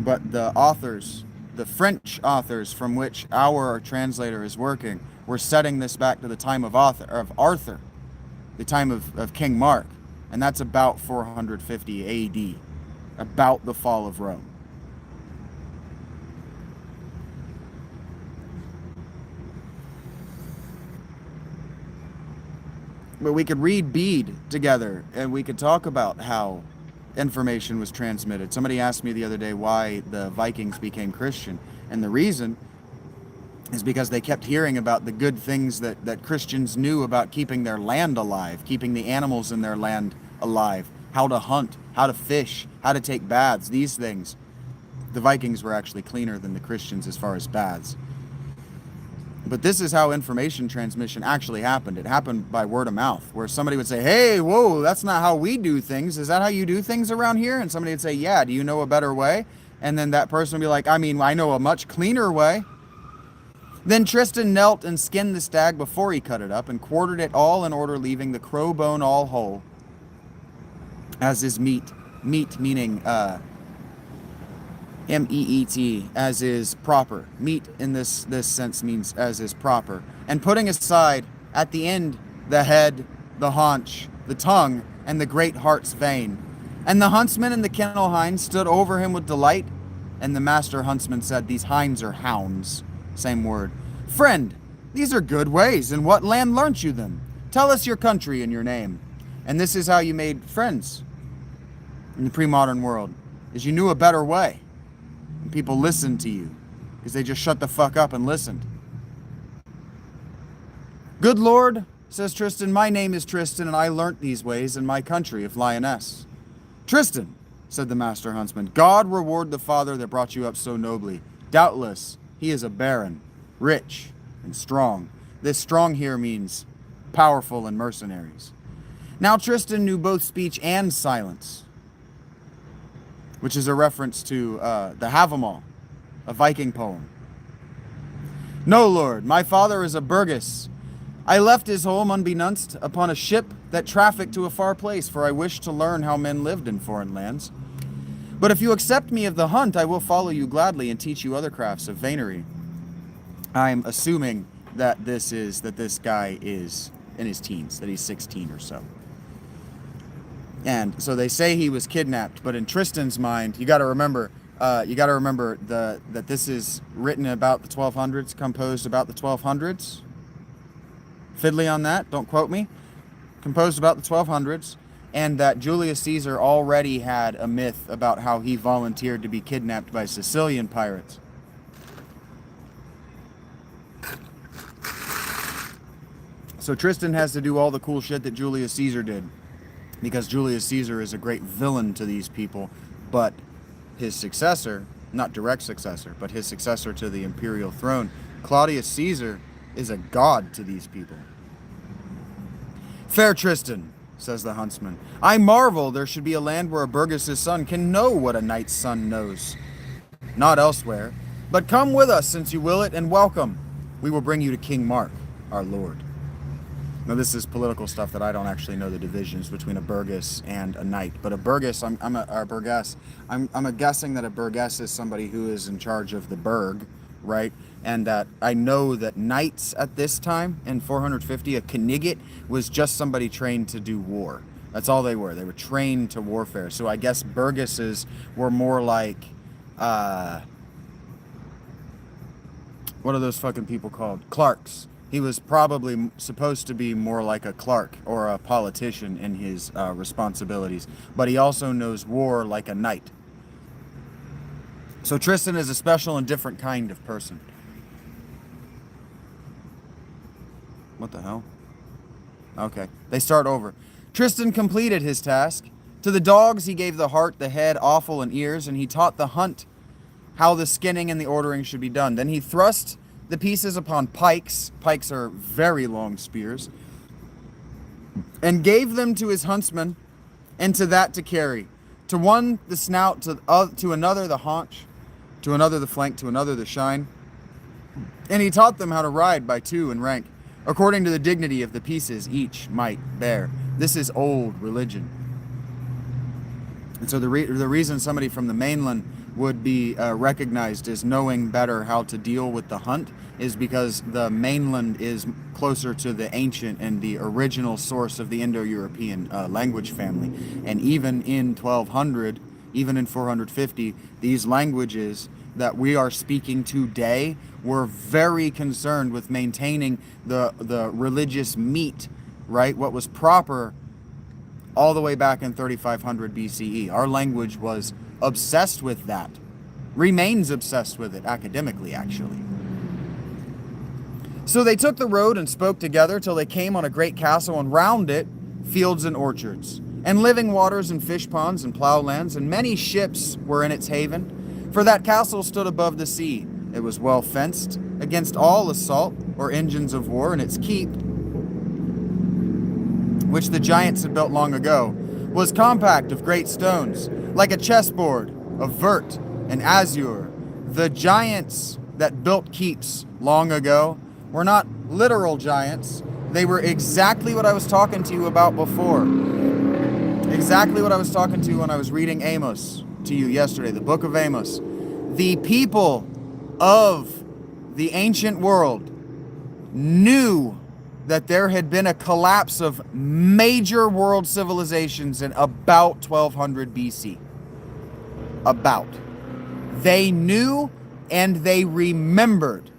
But the authors, the French authors from which our translator is working, were setting this back to the time of Arthur, the time of King Mark. And that's about 450 AD, about the fall of Rome. But we could read Bede together, and we could talk about how information was transmitted. Somebody asked me the other day why the Vikings became Christian, and the reason is because they kept hearing about the good things that Christians knew about keeping their land alive, keeping the animals in their land alive, how to hunt, how to fish, how to take baths, these things. The Vikings were actually cleaner than the Christians as far as baths. But this is how information transmission actually happened. It happened by word of mouth, where somebody would say, hey, whoa, that's not how we do things. Is that how you do things around here? And somebody would say, yeah, do you know a better way? And then that person would be like, I mean, I know a much cleaner way. Then Tristan knelt and skinned the stag before he cut it up and quartered it all in order, leaving the crow bone all whole, as is meat. Meat meaning M-E-E-T, as is proper. Meat in this sense means as is proper. And putting aside at the end the head, the haunch, the tongue, and the great heart's vein. And the huntsman and the kennel hinds stood over him with delight. And the master huntsman said, these hinds are hounds. Same word. Friend, these are good ways. In what land learnt you them? Tell us your country and your name. And this is how you made friends in the pre-modern world, is you knew a better way. And people listened to you because they just shut the fuck up and listened. Good Lord, says Tristan, my name is Tristan, and I learnt these ways in my country of Lioness. Tristan, said the master huntsman, God reward the father that brought you up so nobly. Doubtless, he is a baron, rich and strong. This strong here means powerful and mercenaries. Now Tristan knew both speech and silence, which is a reference to the Havamal, a Viking poem. No, Lord, my father is a burgess. I left his home unbeknownst upon a ship that trafficked to a far place, for I wished to learn how men lived in foreign lands. But if you accept me of the hunt, I will follow you gladly and teach you other crafts of venery. I'm assuming that this guy is in his teens, that he's 16 or so. And so they say he was kidnapped, but in Tristan's mind, you got to remember that this is written about the 1200s, composed about the 1200s. Fiddly on that, don't quote me. Composed about the 1200s, and that Julius Caesar already had a myth about how he volunteered to be kidnapped by Sicilian pirates. So Tristan has to do all the cool shit that Julius Caesar did, because Julius Caesar is a great villain to these people, but his successor, not direct successor, but his successor to the imperial throne, Claudius Caesar, is a god to these people. Fair Tristan, says the huntsman, I marvel there should be a land where a burgess's son can know what a knight's son knows. Not elsewhere, but come with us since you will it, and welcome. We will bring you to King Mark, our lord. Now this is political stuff that I don't actually know the divisions between a burgess and a knight. But a burgess, I'm guessing that a burgess is somebody who is in charge of the burg, right? And that I know that knights at this time in 450, a knigget was just somebody trained to do war. That's all they were. They were trained to warfare. So I guess burgesses were more like, what are those fucking people called? Clerks. He was probably supposed to be more like a clerk or a politician in his responsibilities, but he also knows war like a knight. So Tristan is a special and different kind of person. What the hell? Okay, they start over. Tristan completed his task. To the dogs he gave the heart, the head, offal, and ears, and he taught the hunt how the skinning and the ordering should be done. Then he thrust the pieces upon pikes. Pikes are very long spears. And gave them to his huntsman, and to that to carry. To one the snout, to another the haunch, to another the flank, to another the shine. And he taught them how to ride by two in rank, according to the dignity of the pieces each might bear. This is old religion. And so the reason somebody from the mainland would be recognized as knowing better how to deal with the hunt is because the mainland is closer to the ancient and the original source of the Indo-European language family. And even in 1200, even in 450, these languages that we are speaking today were very concerned with maintaining the religious meat, right? What was proper all the way back in 3500 BCE. Our language was obsessed with that. Remains obsessed with it, academically, actually. So they took the road and spoke together till they came on a great castle, and round it fields and orchards, and living waters and fish ponds and ploughlands, and many ships were in its haven. For that castle stood above the sea. It was well fenced against all assault or engines of war, and its keep, which the giants had built long ago, was compact of great stones, like a chessboard of vert and azure. The giants that built keeps long ago were not literal giants. They were exactly what I was talking to you about before. Exactly what I was talking to when I was reading Amos to you yesterday, the book of Amos. The people of the ancient world knew that there had been a collapse of major world civilizations in about 1200 BC. About. They knew and they remembered.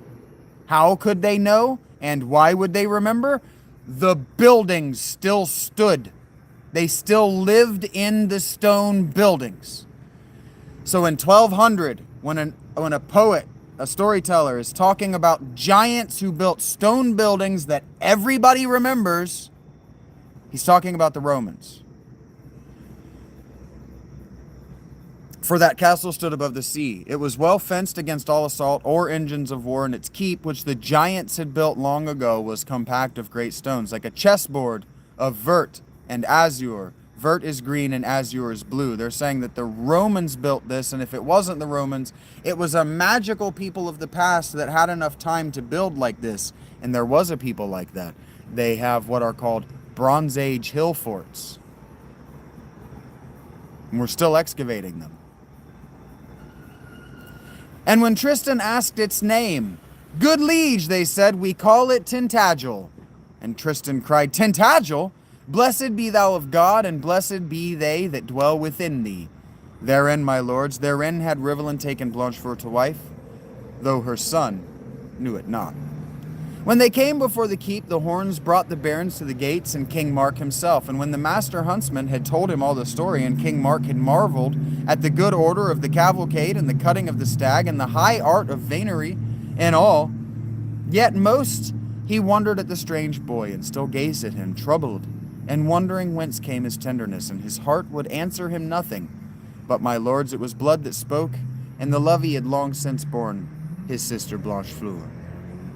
How could they know and why would they remember? The buildings still stood. They still lived in the stone buildings. So in 1200, when a poet, a storyteller, is talking about giants who built stone buildings that everybody remembers, he's talking about the Romans. For that castle stood above the sea. It was well fenced against all assault or engines of war, and its keep, which the giants had built long ago, was compact of great stones, like a chessboard of vert and azure. Vert is green and azure is blue. They're saying that the Romans built this, and if it wasn't the Romans, it was a magical people of the past that had enough time to build like this. And there was a people like that. They have what are called Bronze Age hill forts. And we're still excavating them. And when Tristan asked its name, "Good liege," they said, "we call it Tintagel." And Tristan cried, "Tintagel? Blessed be thou of God, and blessed be they that dwell within thee. Therein, my lords, therein had Rivellin taken Blanchefleur to wife, though her son knew it not." When they came before the keep, the horns brought the barons to the gates and King Mark himself. And when the master huntsman had told him all the story, and King Mark had marveled at the good order of the cavalcade and the cutting of the stag and the high art of venery and all, yet most he wondered at the strange boy, and still gazed at him, troubled, and wondering whence came his tenderness, and his heart would answer him nothing. But, my lords, it was blood that spoke, and the love he had long since borne, his sister Blanchefleur.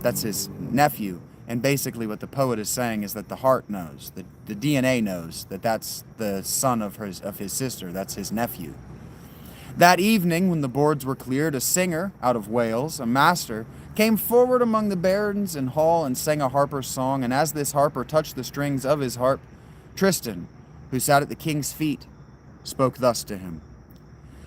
That's his nephew, and basically what the poet is saying is that the heart knows, the DNA knows that that's the son of his sister, that's his nephew. That evening, when the boards were cleared, a singer out of Wales, a master, came forward among the barons in hall and sang a harper's song, and as this harper touched the strings of his harp, Tristan, who sat at the king's feet, spoke thus to him.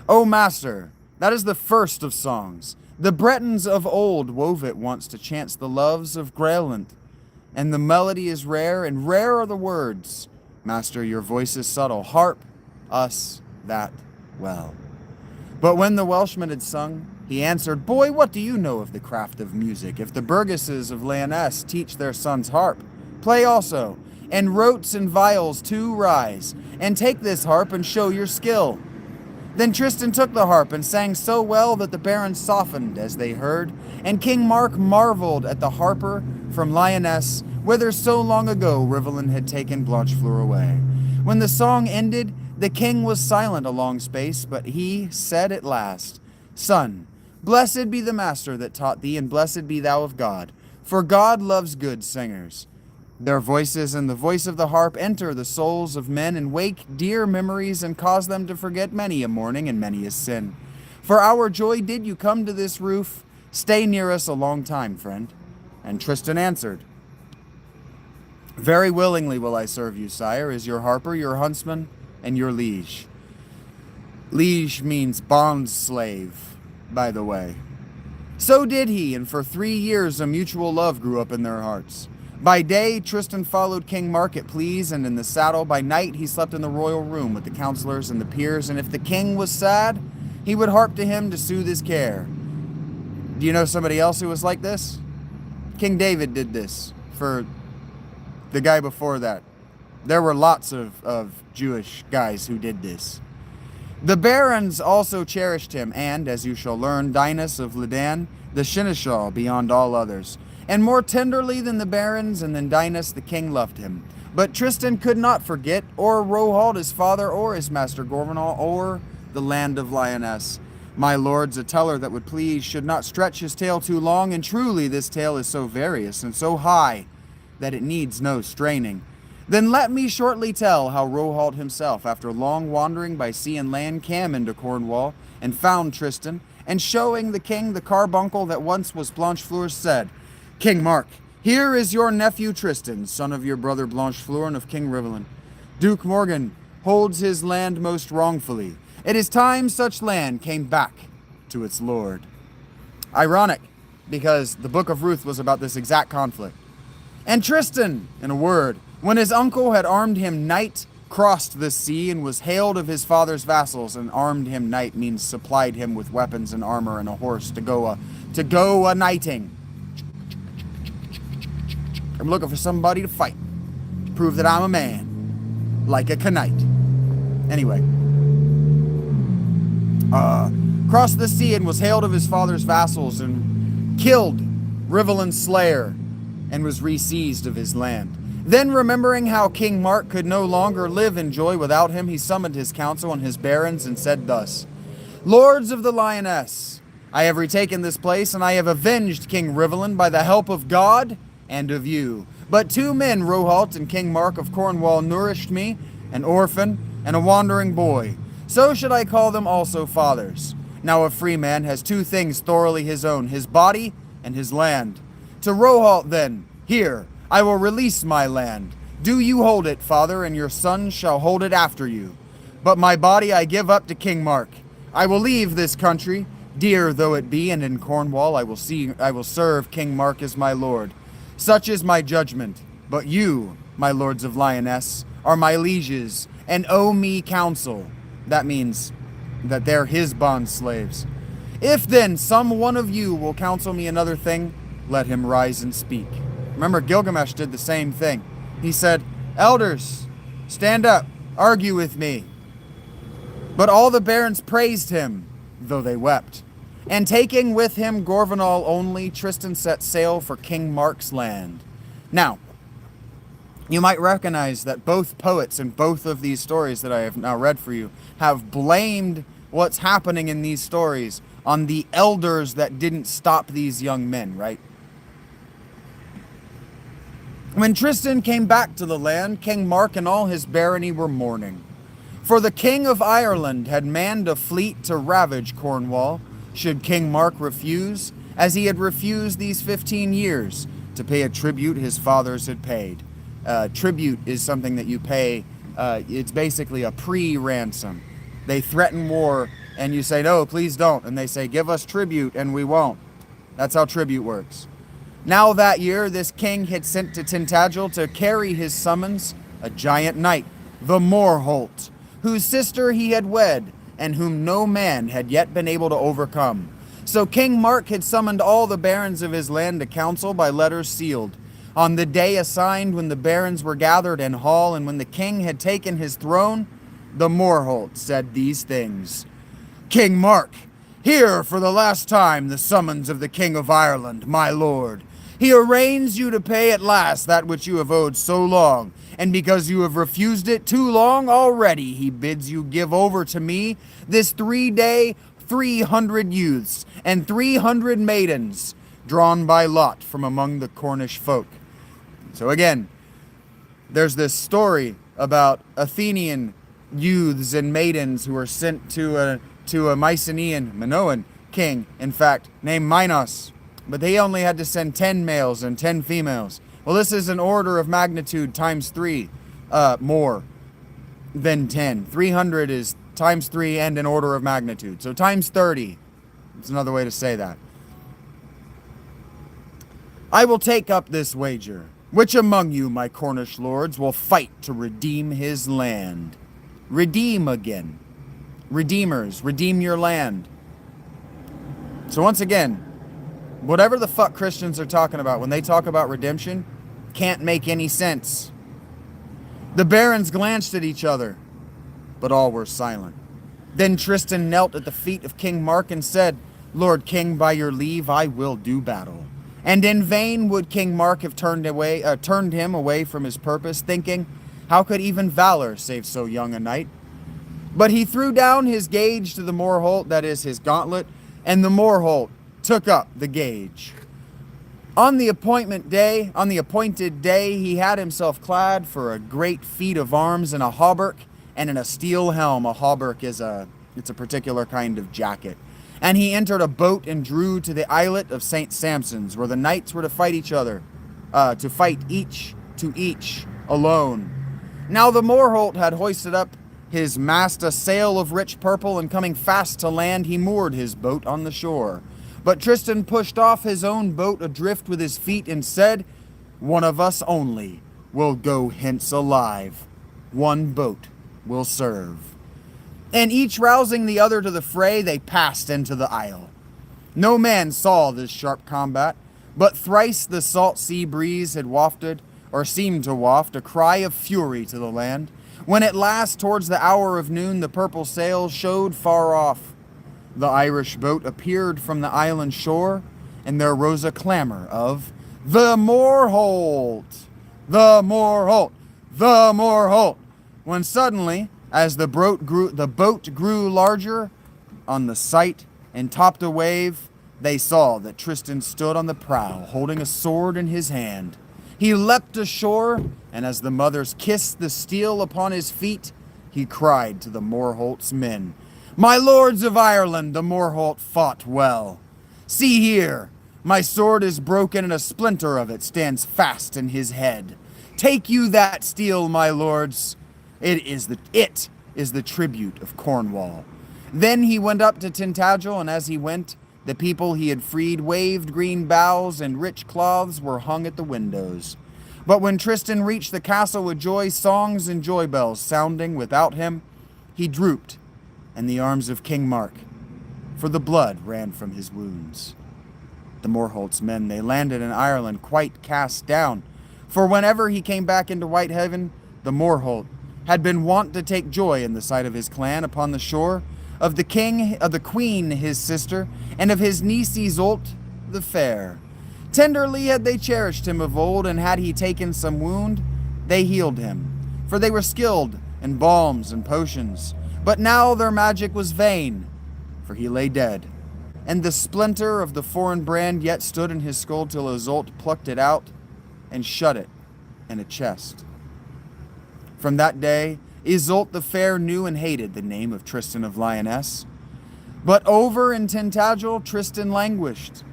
O master, that is the first of songs. The Bretons of old wove it once to chant the loves of Graelant, and the melody is rare, and rare are the words. Master, your voice is subtle. Harp us that well. But when the Welshman had sung, he answered, Boy, what do you know of the craft of music? If the burgesses of Lyonesse teach their sons harp, play also, and rotes and viols too rise, and take this harp and show your skill. Then Tristan took the harp and sang so well that the barons softened as they heard, and King Mark marveled at the harper from Lyonesse, whither so long ago Rivalen had taken Blanchefleur away. When the song ended, the king was silent a long space, but he said at last, Son, blessed be the master that taught thee, and blessed be thou of God, for God loves good singers. Their voices and the voice of the harp enter the souls of men and wake dear memories and cause them to forget many a morning and many a sin. For our joy did you come to this roof. Stay near us a long time, friend. And Tristan answered, Very willingly will I serve you, sire, as your harper, your huntsman, and your liege. Liege means bond slave, by the way. So did he, and for 3 years a mutual love grew up in their hearts. By day, Tristan followed King Mark at please, and in the saddle. By night, he slept in the royal room with the counselors and the peers, and if the king was sad, he would harp to him to soothe his care. Do you know somebody else who was like this? King David did this for the guy before that. There were lots of Jewish guys who did this. The barons also cherished him, and, as you shall learn, Dinas of Lidan, the seneschal beyond all others. And more tenderly than the barons and than Dinas, the king loved him. But Tristan could not forget, or Rohald his father, or his master Gorvenal, or the land of Lyonesse. My lords, a teller that would please should not stretch his tale too long, and truly this tale is so various and so high that it needs no straining. Then let me shortly tell how Rohald himself, after long wandering by sea and land, came into Cornwall, and found Tristan, and showing the king the carbuncle that once was Blanchefleur's, said, King Mark, here is your nephew Tristan, son of your brother Blanchefleur and of King Rivalen. Duke Morgan holds his land most wrongfully. It is time such land came back to its lord. Ironic, because the Book of Ruth was about this exact conflict. And Tristan, in a word, when his uncle had armed him knight, crossed the sea, and was hailed of his father's vassals, and armed him knight means supplied him with weapons and armor and a horse to go a knighting. I'm looking for somebody to fight, to prove that I'm a man, like a knight. Anyway, crossed the sea and was hailed of his father's vassals, and killed Rivalen's slayer, and was re-seized of his land. Then, remembering how King Mark could no longer live in joy without him, he summoned his council and his barons and said thus, Lords of the Lyonesse, I have retaken this place, and I have avenged King Rivalen by the help of God and of you. But 2 men, Rohalt and King Mark of Cornwall, nourished me, an orphan and a wandering boy. So should I call them also fathers. Now a free man has 2 things thoroughly his own, his body and his land. To Rohalt then, here, I will release my land. Do you hold it, father, and your sons shall hold it after you. But my body I give up to King Mark. I will leave this country, dear though it be, and in Cornwall I will serve King Mark as my lord. Such is my judgment. But you, my lords of Lyonesse, are my lieges, and owe me counsel. That means that they're his bond slaves. If then some one of you will counsel me another thing, let him rise and speak. Remember, Gilgamesh did the same thing. He said, "Elders, stand up, argue with me." But all the barons praised him, though they wept. And taking with him Gorvenal only, Tristan set sail for King Mark's land. Now, you might recognize that both poets in both of these stories that I have now read for you have blamed what's happening in these stories on the elders that didn't stop these young men, right? When Tristan came back to the land, King Mark and all his barony were mourning. For the King of Ireland had manned a fleet to ravage Cornwall, should King Mark refuse, as he had refused these 15 years, to pay a tribute his fathers had paid. Tribute is something that you pay, it's basically a pre-ransom. They threaten war, and you say, "No, please don't." And they say, "Give us tribute," and we won't. That's how tribute works. Now that year, this king had sent to Tintagel to carry his summons a giant knight, the Morholt, whose sister he had wed, and whom no man had yet been able to overcome. So King Mark had summoned all the barons of his land to council by letters sealed. On the day assigned, when the barons were gathered in hall, and when the king had taken his throne, the Morholt said these things: "King Mark, hear for the last time the summons of the King of Ireland, my lord. He arraigns you to pay at last that which you have owed so long, and because you have refused it too long already, he bids you give over to me this 3-day 300 youths and 300 maidens, drawn by lot from among the Cornish folk." So again, there's this story about Athenian youths and maidens who were sent to a Mycenaean, Minoan king, in fact, named Minos. But they only had to send 10 males and 10 females. Well, this is an order of magnitude times 3 more than 10. 300 is times 3 and an order of magnitude. So times 30. It's another way to say that. "I will take up this wager. Which among you, my Cornish lords, will fight to redeem his land?" Redeem again. Redeemers, redeem your land. So once again, whatever the fuck Christians are talking about when they talk about redemption can't make any sense. The barons glanced at each other, but all were silent. Then Tristan knelt at the feet of King Mark and said, "Lord King, by your leave, I will do battle." And in vain would King Mark have turned him away from his purpose, thinking, how could even valor save so young a knight? But he threw down his gage to the Morholt, that is his gauntlet, and the Morholt took up the gage. On the appointed day, he had himself clad for a great feat of arms in a hauberk and in a steel helm. A hauberk is it's a particular kind of jacket. And he entered a boat and drew to the islet of St. Samson's, where the knights were to fight each other, to fight each to each alone. Now the Morholt had hoisted up his mast a sail of rich purple, and coming fast to land, he moored his boat on the shore. But Tristan pushed off his own boat adrift with his feet and said, "One of us only will go hence alive. One boat will serve." And each rousing the other to the fray, they passed into the isle. No man saw this sharp combat, but thrice the salt sea breeze had wafted, or seemed to waft, a cry of fury to the land, when at last, towards the hour of noon, the purple sails showed far off. The Irish boat appeared from the island shore, and there rose a clamor of, "The Morholt! The Morholt! The Morholt!" When suddenly, as the boat grew larger on the sight and topped a wave, they saw that Tristan stood on the prow, holding a sword in his hand. He leapt ashore, and as the mothers kissed the steel upon his feet, he cried to the Morholt's men, "My lords of Ireland, the Morholt fought well. See here, my sword is broken, and a splinter of it stands fast in his head. Take you that steel, my lords. It is the tribute of Cornwall." Then he went up to Tintagel, and as he went, the people he had freed waved green boughs, and rich cloths were hung at the windows. But when Tristan reached the castle with joy, songs and joy bells sounding without him, he drooped in the arms of King Mark, for the blood ran from his wounds. The Morholt's men, they landed in Ireland quite cast down, for whenever he came back into Whitehaven, the Morholt had been wont to take joy in the sight of his clan upon the shore, of the king, of the queen his sister, and of his niece Iseult the fair. Tenderly had they cherished him of old, and had he taken some wound, they healed him, for they were skilled in balms and potions. But now their magic was vain, for he lay dead, and the splinter of the foreign brand yet stood in his skull till Iseult plucked it out and shut it in a chest. From that day, Iseult the fair knew and hated the name of Tristan of Lyonesse. But over in Tintagel Tristan languished,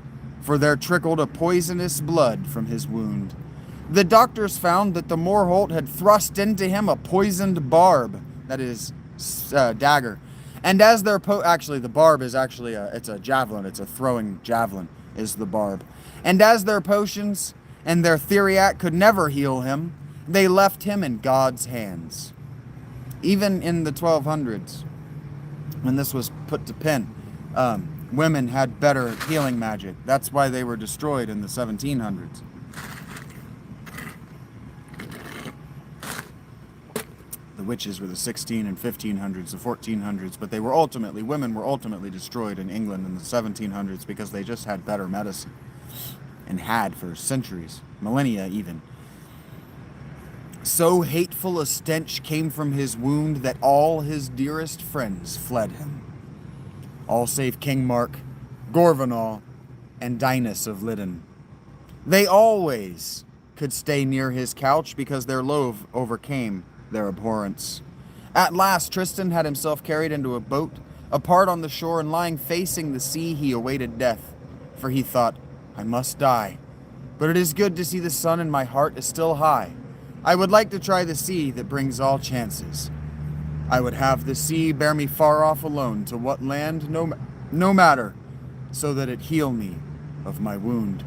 for there trickled a poisonous blood from his wound. The doctors found that the Morholt had thrust into him a poisoned barb, that is, dagger. And as their actually, the barb is actually it's a javelin. It's a throwing javelin, is the barb. And as their potions and their theriac could never heal him, they left him in God's hands. Even in the 1200s, when this was put to pen, women had better healing magic. That's why they were destroyed in the 1700s. The witches were the 16 and 1500s, the 1400s, but women were ultimately destroyed in England in the 1700s because they just had better medicine, and had for centuries, millennia even. So hateful a stench came from his wound that all his dearest friends fled him, all save King Mark, Gorvanal, and Dinas of Liddon. They always could stay near his couch because their loathe overcame their abhorrence. At last Tristan had himself carried into a boat, apart on the shore, and lying facing the sea he awaited death, for he thought, I must die, but it is good to see the sun, and my heart is still high. I would like to try the sea that brings all chances. I would have the sea bear me far off alone to what land no matter, so that it heal me of my wound.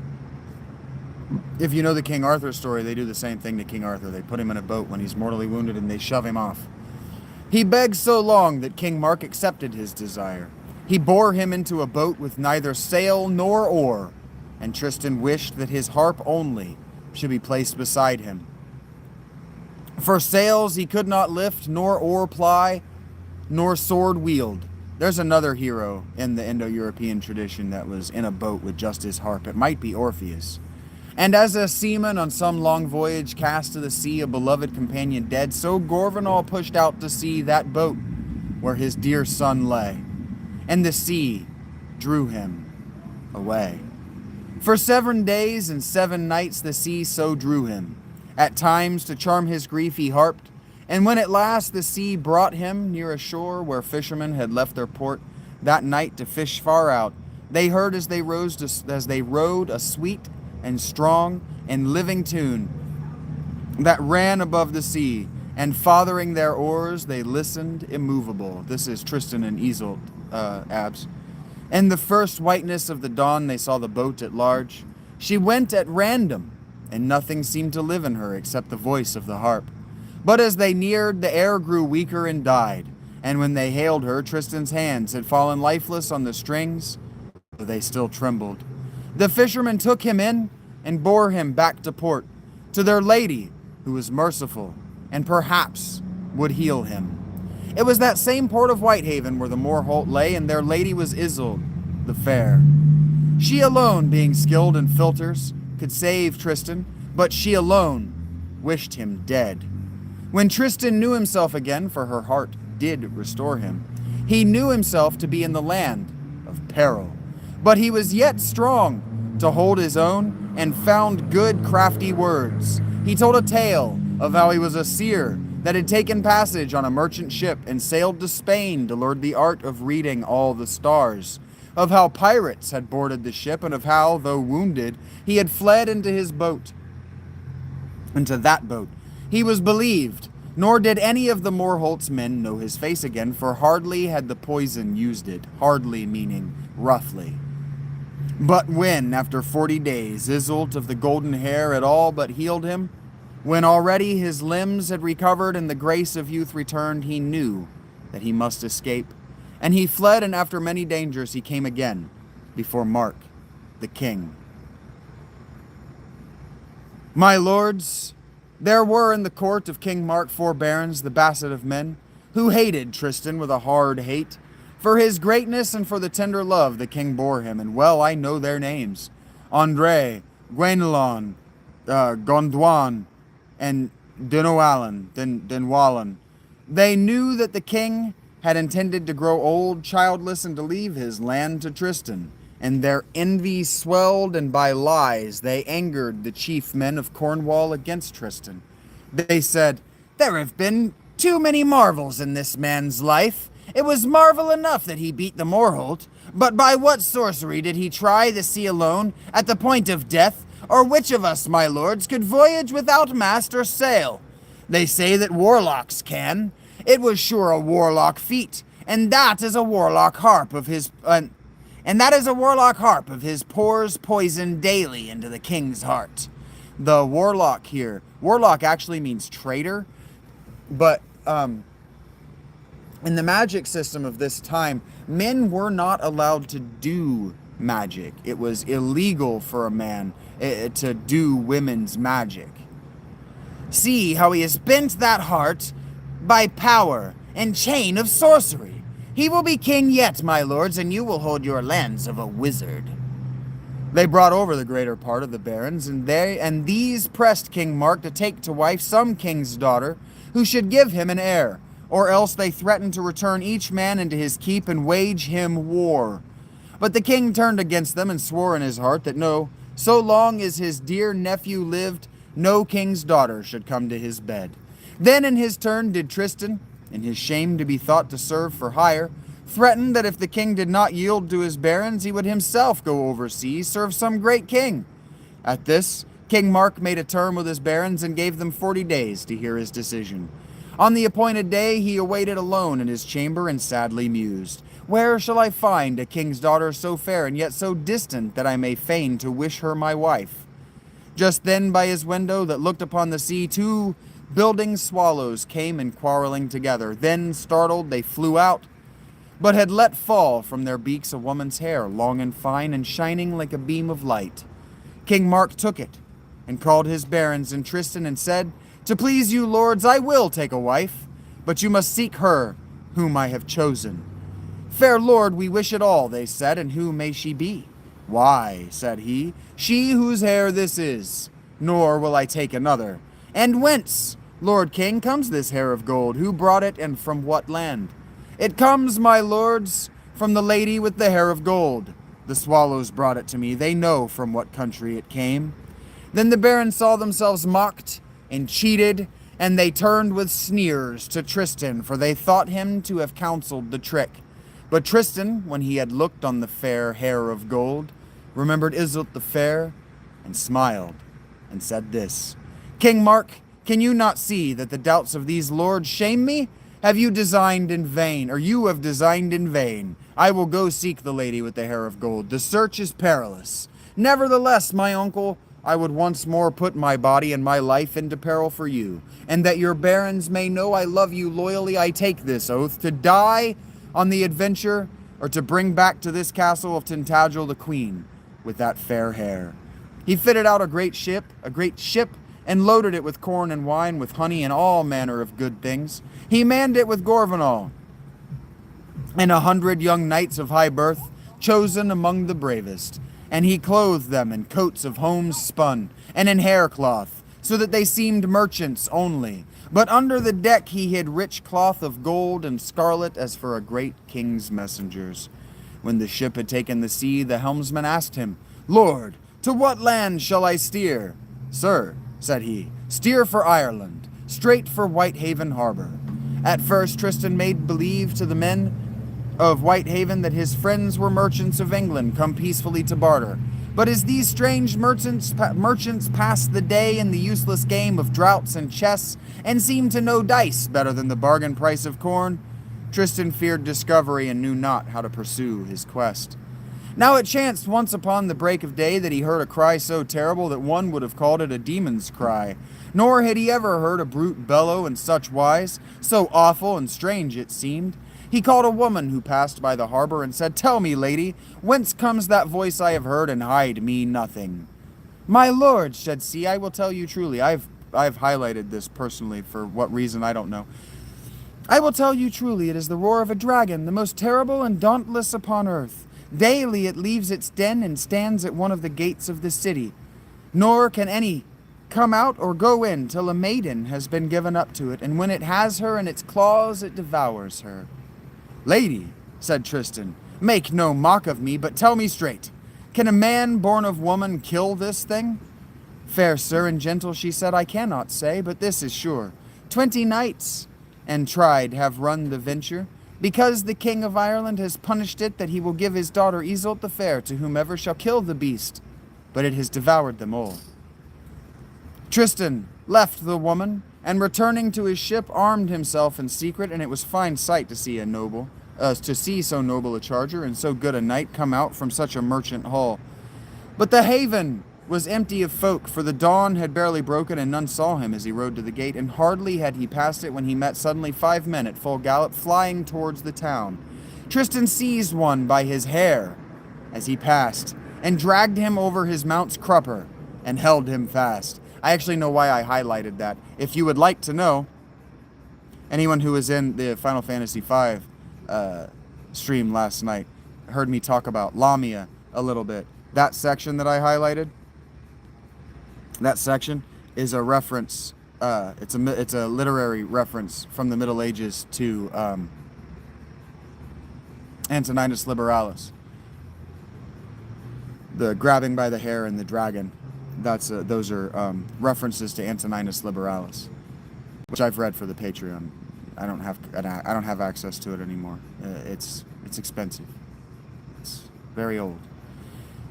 If you know the King Arthur story, they do the same thing to King Arthur. They put him in a boat when he's mortally wounded and they shove him off. He begged so long that King Mark accepted his desire. He bore him into a boat with neither sail nor oar, and Tristan wished that his harp only should be placed beside him. For sails he could not lift, nor oar ply, nor sword wield. There's another hero in the Indo-European tradition that was in a boat with just his harp. It might be Orpheus. And as a seaman on some long voyage cast to the sea a beloved companion dead, so Gorvanal pushed out to see that boat where his dear son lay, and the sea drew him away. For 7 days and 7 nights the sea so drew him. At times to charm his grief he harped, and when at last the sea brought him near a shore where fishermen had left their port that night to fish far out, they heard as they rowed a sweet and strong and living tune that ran above the sea, and fathering their oars they listened immovable. This is Tristan and Iseult, abs. In the first whiteness of the dawn they saw the boat at large. She went at random, and nothing seemed to live in her except the voice of the harp. But as they neared, the air grew weaker and died, and when they hailed her, Tristan's hands had fallen lifeless on the strings, but they still trembled. The fishermen took him in and bore him back to port, to their lady, who was merciful, and perhaps would heal him. It was that same port of Whitehaven where the Morholt lay, and their lady was Iseult the fair. She alone, being skilled in philters, could save Tristan, but she alone wished him dead. When Tristan knew himself again, for her heart did restore him, he knew himself to be in the land of peril. But he was yet strong to hold his own, and found good crafty words. He told a tale of how he was a seer that had taken passage on a merchant ship and sailed to Spain to learn the art of reading all the stars, of how pirates had boarded the ship, and of how, though wounded, he had fled into his boat. Into that boat he was believed, nor did any of the Morholt's men know his face again, for hardly had the poison used it, hardly meaning roughly. But when, after 40 days, Iseult of the golden hair had all but healed him, when already his limbs had recovered and the grace of youth returned, he knew that he must escape, and he fled, and after many dangers he came again before Mark, the king. My lords, there were in the court of King Mark 4 barons, the basset of men, who hated Tristan with a hard hate, for his greatness and for the tender love the king bore him, and well I know their names. André, Guenelon, Gondouan, and Denwallen. They knew that the king had intended to grow old, childless, and to leave his land to Tristan, and their envy swelled, and by lies they angered the chief men of Cornwall against Tristan. They said, "There have been too many marvels in this man's life. It was marvel enough that he beat the Morholt, but by what sorcery did he try the sea alone, at the point of death, or which of us, my lords, could voyage without mast or sail? They say that warlocks can. It was sure a warlock feat, and that is a warlock harp of his pours poison daily into the king's heart." The warlock here, warlock actually means traitor, but in the magic system of this time, men were not allowed to do magic. It was illegal for a man to do women's magic. "See how he has bent that heart by power and chain of sorcery. He will be king yet, my lords, and you will hold your lands of a wizard." They brought over the greater part of the barons, and these pressed King Mark to take to wife some king's daughter who should give him an heir, or else they threatened to return each man into his keep and wage him war. But the king turned against them and swore in his heart that no, so long as his dear nephew lived, no king's daughter should come to his bed. Then in his turn did Tristan, in his shame to be thought to serve for hire, threatened that if the king did not yield to his barons, he would himself go overseas, serve some great king. At this, King Mark made a term with his barons and gave them 40 days to hear his decision. On the appointed day, he awaited alone in his chamber and sadly mused, "Where shall I find a king's daughter so fair and yet so distant that I may feign to wish her my wife?" Just then by his window that looked upon the sea, 2 building swallows came and quarreling together. Then, startled, they flew out, but had let fall from their beaks a woman's hair, long and fine, and shining like a beam of light. King Mark took it, and called his barons and Tristan, and said, "To please you, lords, I will take a wife, but you must seek her whom I have chosen." "Fair lord, we wish it all," they said, "and who may she be?" "Why," said he, "she whose hair this is, nor will I take another." "And whence, Lord King, comes this hair of gold? Who brought it, and from what land?" "It comes, my lords, from the lady with the hair of gold. The swallows brought it to me. They know from what country it came." Then the barons saw themselves mocked and cheated, and they turned with sneers to Tristan, for they thought him to have counseled the trick. But Tristan, when he had looked on the fair hair of gold, remembered Iseult the fair, and smiled, and said this, "King Mark, can you not see that the doubts of these lords shame me? Have you designed in vain, or you have designed in vain? I will go seek the lady with the hair of gold. The search is perilous. Nevertheless, my uncle, I would once more put my body and my life into peril for you, and that your barons may know I love you loyally, I take this oath, to die on the adventure, or to bring back to this castle of Tangential the queen with that fair hair." He fitted out a great ship, and loaded it with corn and wine, with honey and all manner of good things. He manned it with Gorvenal and 100 young knights of high birth, chosen among the bravest. And he clothed them in coats of homespun and in haircloth, so that they seemed merchants only. But under the deck he hid rich cloth of gold and scarlet, as for a great king's messengers. When the ship had taken the sea, the helmsman asked him, "Lord, to what land shall I steer?" "Sir," said he, "steer for Ireland, straight for Whitehaven harbor." At first Tristan made believe to the men of Whitehaven that his friends were merchants of England, come peacefully to barter. But as these strange merchants passed the day in the useless game of draughts and chess, and seemed to know dice better than the bargain price of corn, Tristan feared discovery and knew not how to pursue his quest. Now it chanced once upon the break of day that he heard a cry so terrible that one would have called it a demon's cry. Nor had he ever heard a brute bellow in such wise, so awful and strange it seemed. He called a woman who passed by the harbor and said, "Tell me, lady, whence comes that voice I have heard, and hide me nothing?" "My lord," said she, "I will tell you truly." I've highlighted this personally for what reason, I don't know. "I will tell you truly, it is the roar of a dragon, the most terrible and dauntless upon earth. Daily it leaves its den and stands at one of the gates of the city. Nor can any come out or go in till a maiden has been given up to it, and when it has her in its claws, it devours her." "Lady," said Tristan, "make no mock of me, but tell me straight. Can a man born of woman kill this thing?" "Fair sir and gentle," she said, "I cannot say, but this is sure. 20 knights and tried have run the venture, because the king of Ireland has punished it that he will give his daughter Iseult the fair to whomever shall kill the beast, but it has devoured them all." Tristan left the woman, and returning to his ship, armed himself in secret, and it was fine sight to see so noble a charger and so good a knight come out from such a merchant hall. But the haven was empty of folk, for the dawn had barely broken, and none saw him as he rode to the gate, and hardly had he passed it when he met suddenly 5 men at full gallop flying towards the town. Tristan seized one by his hair as he passed, and dragged him over his mount's crupper, and held him fast. I actually know why I highlighted that. If you would like to know, anyone who was in the Final Fantasy V stream last night heard me talk about Lamia a little bit. That section that I highlighted, that section is a reference, it's a literary reference from the Middle Ages to Antoninus Liberalis. The grabbing by the hair and the dragon. Those are references to Antoninus Liberalis, which I've read for the Patreon. I don't have access to it anymore. It's expensive. It's very old.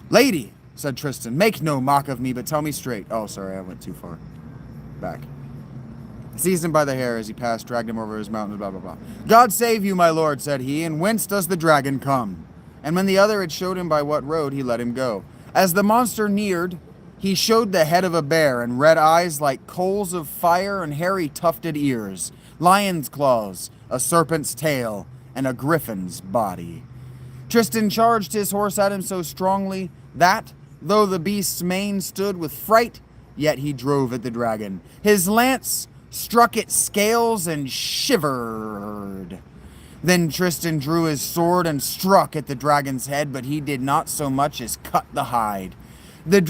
"Lady," said Tristan, "make no mock of me, but tell me straight." Oh, sorry, I went too far back. Seized him by the hair as he passed, dragged him over his mountain, blah, blah, blah. "God save you, my lord," said he, "and whence does the dragon come?" And when the other had showed him by what road, he let him go. As the monster neared, he showed the head of a bear, and red eyes like coals of fire, and hairy tufted ears, lion's claws, a serpent's tail, and a griffin's body. Tristan charged his horse at him so strongly that, though the beast's mane stood with fright, yet he drove at the dragon. His lance struck its scales and shivered. Then Tristan drew his sword and struck at the dragon's head, but he did not so much as cut the hide. The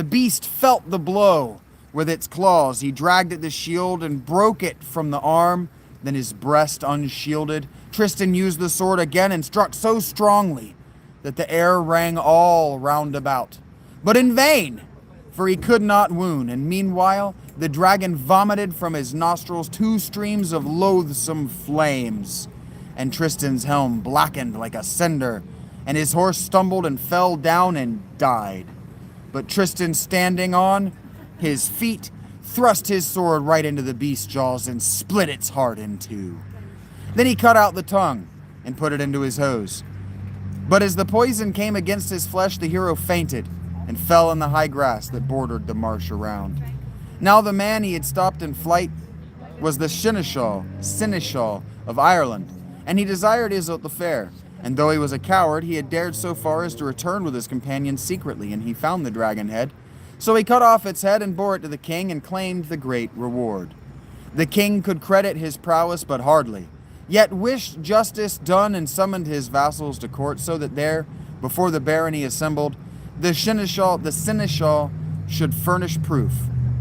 beast felt the blow with its claws. He dragged at the shield and broke it from the arm, then his breast unshielded. Tristan used the sword again and struck so strongly that the air rang all round about. But in vain, for he could not wound, and meanwhile the dragon vomited from his nostrils 2 streams of loathsome flames, and Tristan's helm blackened like a cinder, and his horse stumbled and fell down and died. But Tristan, standing on his feet, thrust his sword right into the beast's jaws and split its heart in 2. Then he cut out the tongue and put it into his hose. But as the poison came against his flesh, the hero fainted and fell in the high grass that bordered the marsh around. Now the man he had stopped in flight was the Seneschal of Ireland, and he desired Iseult the fair. And though he was a coward, he had dared so far as to return with his companions secretly, and he found the dragon head. So he cut off its head and bore it to the king and claimed the great reward. The king could credit his prowess but hardly, yet wished justice done and summoned his vassals to court, so that there, before the barony assembled, the seneschal should furnish proof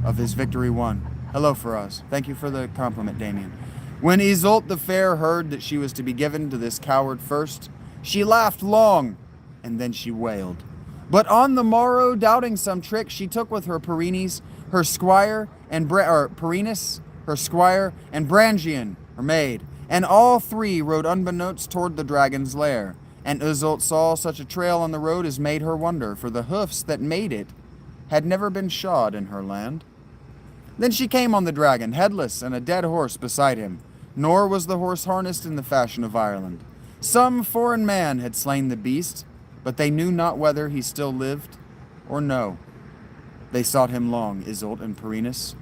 of his victory won. Hello for us. Thank you for the compliment, Damien. When Iseult the fair heard that she was to be given to this coward first, she laughed long, and then she wailed. But on the morrow, doubting some trick, she took with her Perinis, her squire, and Perinus, her squire, and Brangian, her maid, and all 3 rode unbeknownst toward the dragon's lair. And Iseult saw such a trail on the road as made her wonder, for the hoofs that made it had never been shod in her land. Then she came on the dragon, headless, and a dead horse beside him, nor was the horse harnessed in the fashion of Ireland. Some foreign man had slain the beast, but they knew not whether he still lived or no. They sought him long, Iseult and Perinus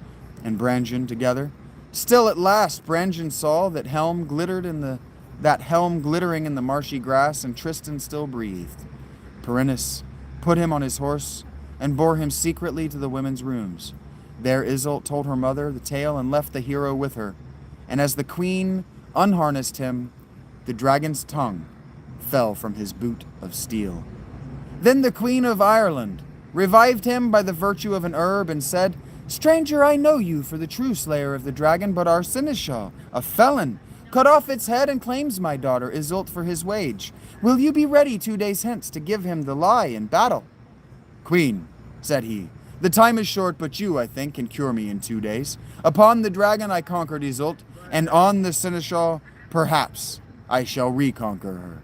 and Brangian together, Still at last Brangien saw that helm glittering in the marshy grass, and Tristan still breathed. Perinus put him on his horse and bore him secretly to the women's rooms. There Iseult told her mother the tale and left the hero with her. And as the queen unharnessed him, the dragon's tongue fell from his boot of steel. Then the Queen of Ireland revived him by the virtue of an herb and said, "Stranger, I know you for the true slayer of the dragon, but our seneschal, a felon, cut off its head and claims my daughter Iseult for his wage. Will you be ready 2 days hence to give him the lie in battle?" "Queen," said he, "the time is short, but you, I think, can cure me in 2 days. Upon the dragon I conquered Iseult, and on the seneschal, perhaps, I shall reconquer her."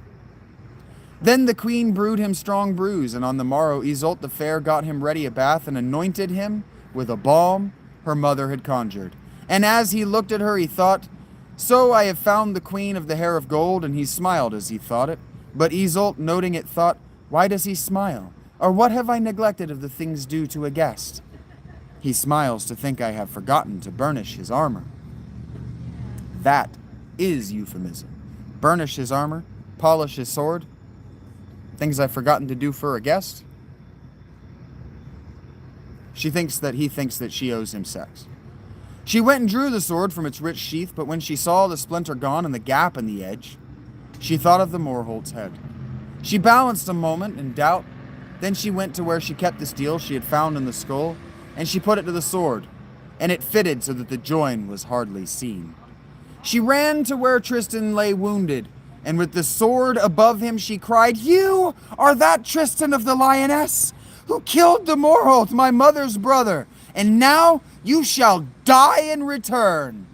Then the queen brewed him strong brews, and on the morrow Iseult the fair got him ready a bath and anointed him with a balm her mother had conjured. And as he looked at her, he thought, "So I have found the queen of the hair of gold," and he smiled as he thought it. But Iseult, noting it, thought, "Why does he smile? Or what have I neglected of the things due to a guest? He smiles to think I have forgotten to burnish his armor." That is euphemism. Burnish his armor, polish his sword. Things I've forgotten to do for a guest. He thinks that she owes him sex. She went and drew the sword from its rich sheath, but when she saw the splinter gone and the gap in the edge, she thought of the Moorholt's head. She balanced a moment in doubt. Then she went to where she kept the steel she had found in the skull, and she put it to the sword, and it fitted so that the join was hardly seen. She ran to where Tristan lay wounded, and with the sword above him she cried, "You are that Tristan of the Lioness, who killed the Moorholt, my mother's brother, and now you shall die in return."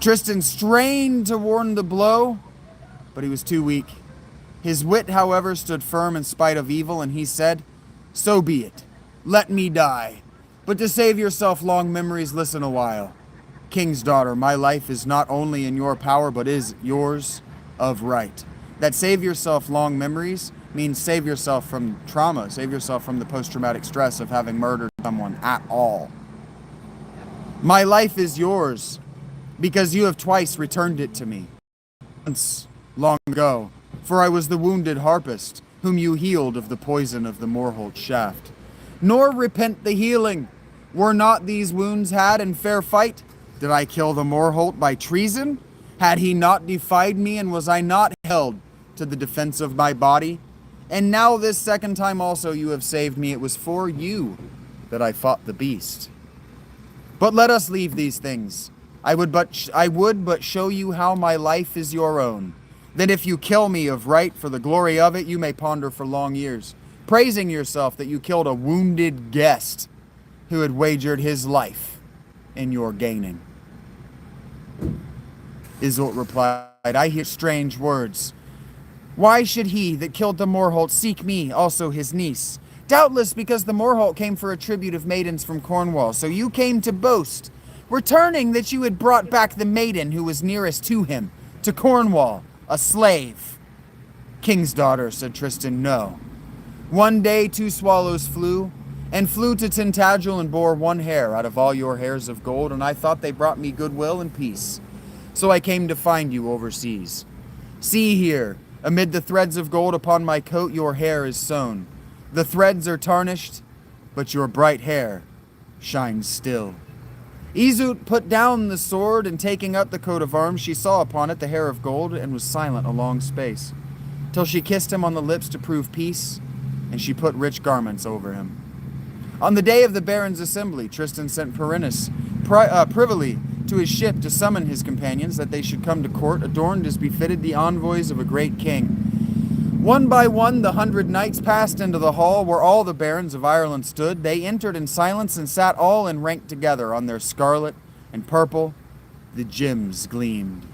Tristan strained to warn the blow, but he was too weak. His wit, however, stood firm in spite of evil, and he said, "So be it. Let me die. But to save yourself long memories, listen a while. King's daughter, my life is not only in your power, but is yours of right." That save yourself long memories means save yourself from trauma, save yourself from the post-traumatic stress of having murdered someone at all. "My life is yours, because you have twice returned it to me. Once, long ago, for I was the wounded harpist, whom you healed of the poison of the Moorholt shaft. Nor repent the healing. Were not these wounds had in fair fight? Did I kill the Moorholt by treason? Had he not defied me, and was I not held to the defense of my body? And now this second time also you have saved me. It was for you that I fought the beast. But let us leave these things. I would but show you how my life is your own. That if you kill me of right for the glory of it, you may ponder for long years, praising yourself that you killed a wounded guest who had wagered his life in your gaining." Iseult replied, "I hear strange words. Why should he that killed the Moorholt seek me, also his niece? Doubtless because the Moorholt came for a tribute of maidens from Cornwall, so you came to boast, returning that you had brought back the maiden who was nearest to him, to Cornwall, a slave." "King's daughter," said Tristan, "no. One day 2 swallows flew to Tangential and bore 1 hair out of all your hairs of gold, and I thought they brought me goodwill and peace. So I came to find you overseas. See here, amid the threads of gold upon my coat, your hair is sewn. The threads are tarnished, but your bright hair shines still." Iseult put down the sword, and taking up the coat of arms, she saw upon it the hair of gold, and was silent a long space, till she kissed him on the lips to prove peace, and she put rich garments over him. On the day of the Barons' assembly, Tristan sent Perinus privily to his ship to summon his companions, that they should come to court, adorned as befitted the envoys of a great king. One by one, the 100 knights passed into the hall where all the barons of Ireland stood. They entered in silence and sat all in rank together on their scarlet and purple. The gems gleamed.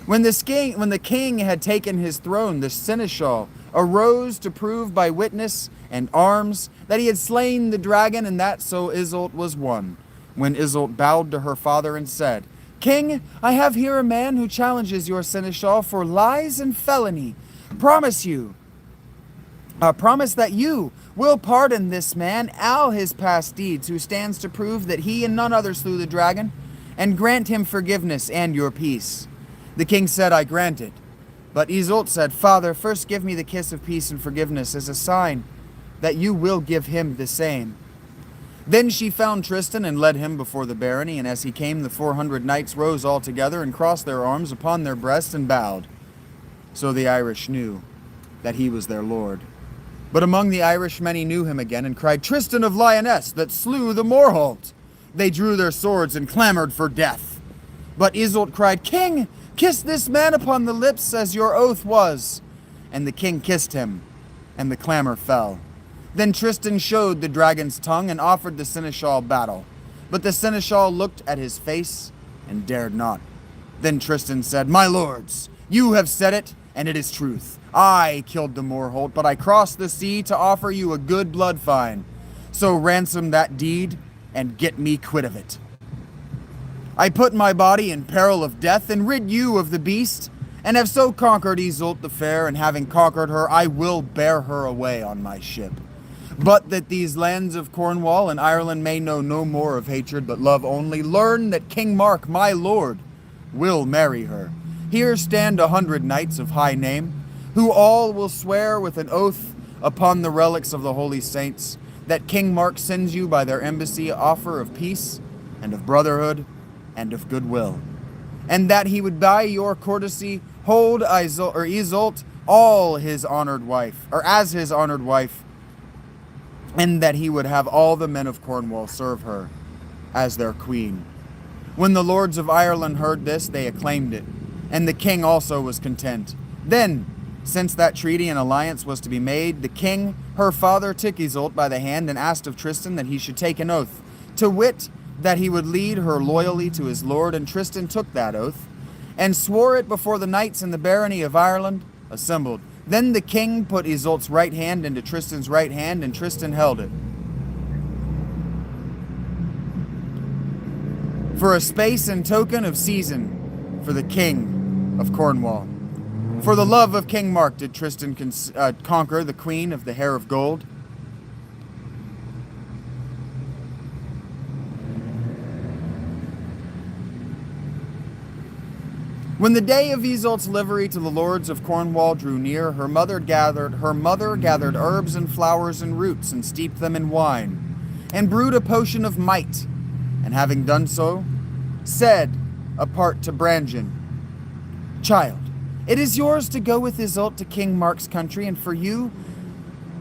When the king had taken his throne, the seneschal arose to prove by witness and arms that he had slain the dragon, and that so Iseult was won. When Iseult bowed to her father and said, "King, I have here a man who challenges your seneschal for lies and felony. Promise you Promise that you will pardon this man all his past deeds, who stands to prove that he and none other slew the dragon, and grant him forgiveness and your peace. The king said, I grant it. But Iseult said, Father, first give me the kiss of peace and forgiveness as a sign that you will give him the same. Then she found Tristan and led him before the barony, and as he came, the 400 knights rose all together and crossed their arms upon their breasts and bowed. So the Irish knew that he was their lord. But among the Irish many knew him again, and cried, Tristan of Lyonesse, that slew the Morholt. They drew their swords and clamored for death. But Iseult cried, King, kiss this man upon the lips as your oath was. And the king kissed him, and the clamor fell. Then Tristan showed the dragon's tongue and offered the seneschal battle. But the seneschal looked at his face and dared not. Then Tristan said, My lords, you have said it, and it is truth. I killed the Morholt, but I crossed the sea to offer you a good blood fine. So ransom that deed and get me quit of it. I put my body in peril of death and rid you of the beast, and have so conquered Iseult the fair, and having conquered her, I will bear her away on my ship. But that these lands of Cornwall and Ireland may know no more of hatred, but love only, learn that King Mark, my lord, will marry her. Here stand 100 knights of high name, who all will swear with an oath upon the relics of the holy saints, that King Mark sends you by their embassy offer of peace, and of brotherhood, and of goodwill. And that he would by your courtesy hold Iseult all his honored wife, or as his honored wife, and that he would have all the men of Cornwall serve her as their queen. When the lords of Ireland heard this, they acclaimed it, and the king also was content. Then, since that treaty and alliance was to be made, the king, her father, took Iseult by the hand and asked of Tristan that he should take an oath, to wit, that he would lead her loyally to his lord, and Tristan took that oath, and swore it before the knights in the barony of Ireland assembled. Then the king put Iseult's right hand into Tristan's right hand, and Tristan held it. For a space and token of season for the king of Cornwall. For the love of King Mark did Tristan conquer the queen of the hair of gold. When the day of Iseult's livery to the lords of Cornwall drew near, her mother gathered herbs and flowers and roots, and steeped them in wine, and brewed a potion of might, and having done so, said apart to Brangien, Child, it is yours to go with Iseult to King Mark's country, and for you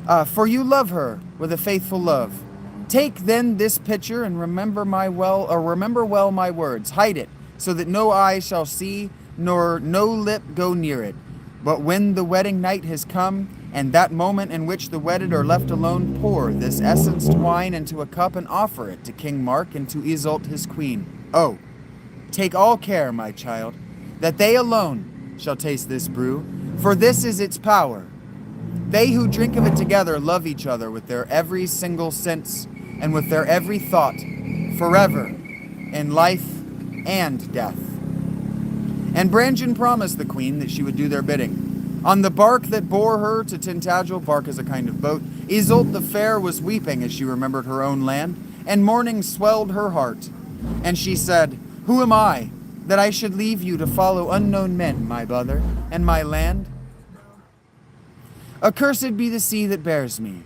love her with a faithful love. Take then this pitcher, and remember well my words. Hide it, so that no eye shall see, nor no lip go near it. But when the wedding night has come, and that moment in which the wedded are left alone, pour this essenced wine into a cup and offer it to King Mark and to Iseult his queen. Oh, take all care, my child, that they alone shall taste this brew, for this is its power. They who drink of it together love each other with their every single sense and with their every thought, forever, in life and death. And Brangien promised the queen that she would do their bidding. On the bark that bore her to Tangential, bark is a kind of boat, Iseult the fair was weeping as she remembered her own land, and mourning swelled her heart. And she said, Who am I, that I should leave you to follow unknown men, my brother, and my land? Accursed be the sea that bears me,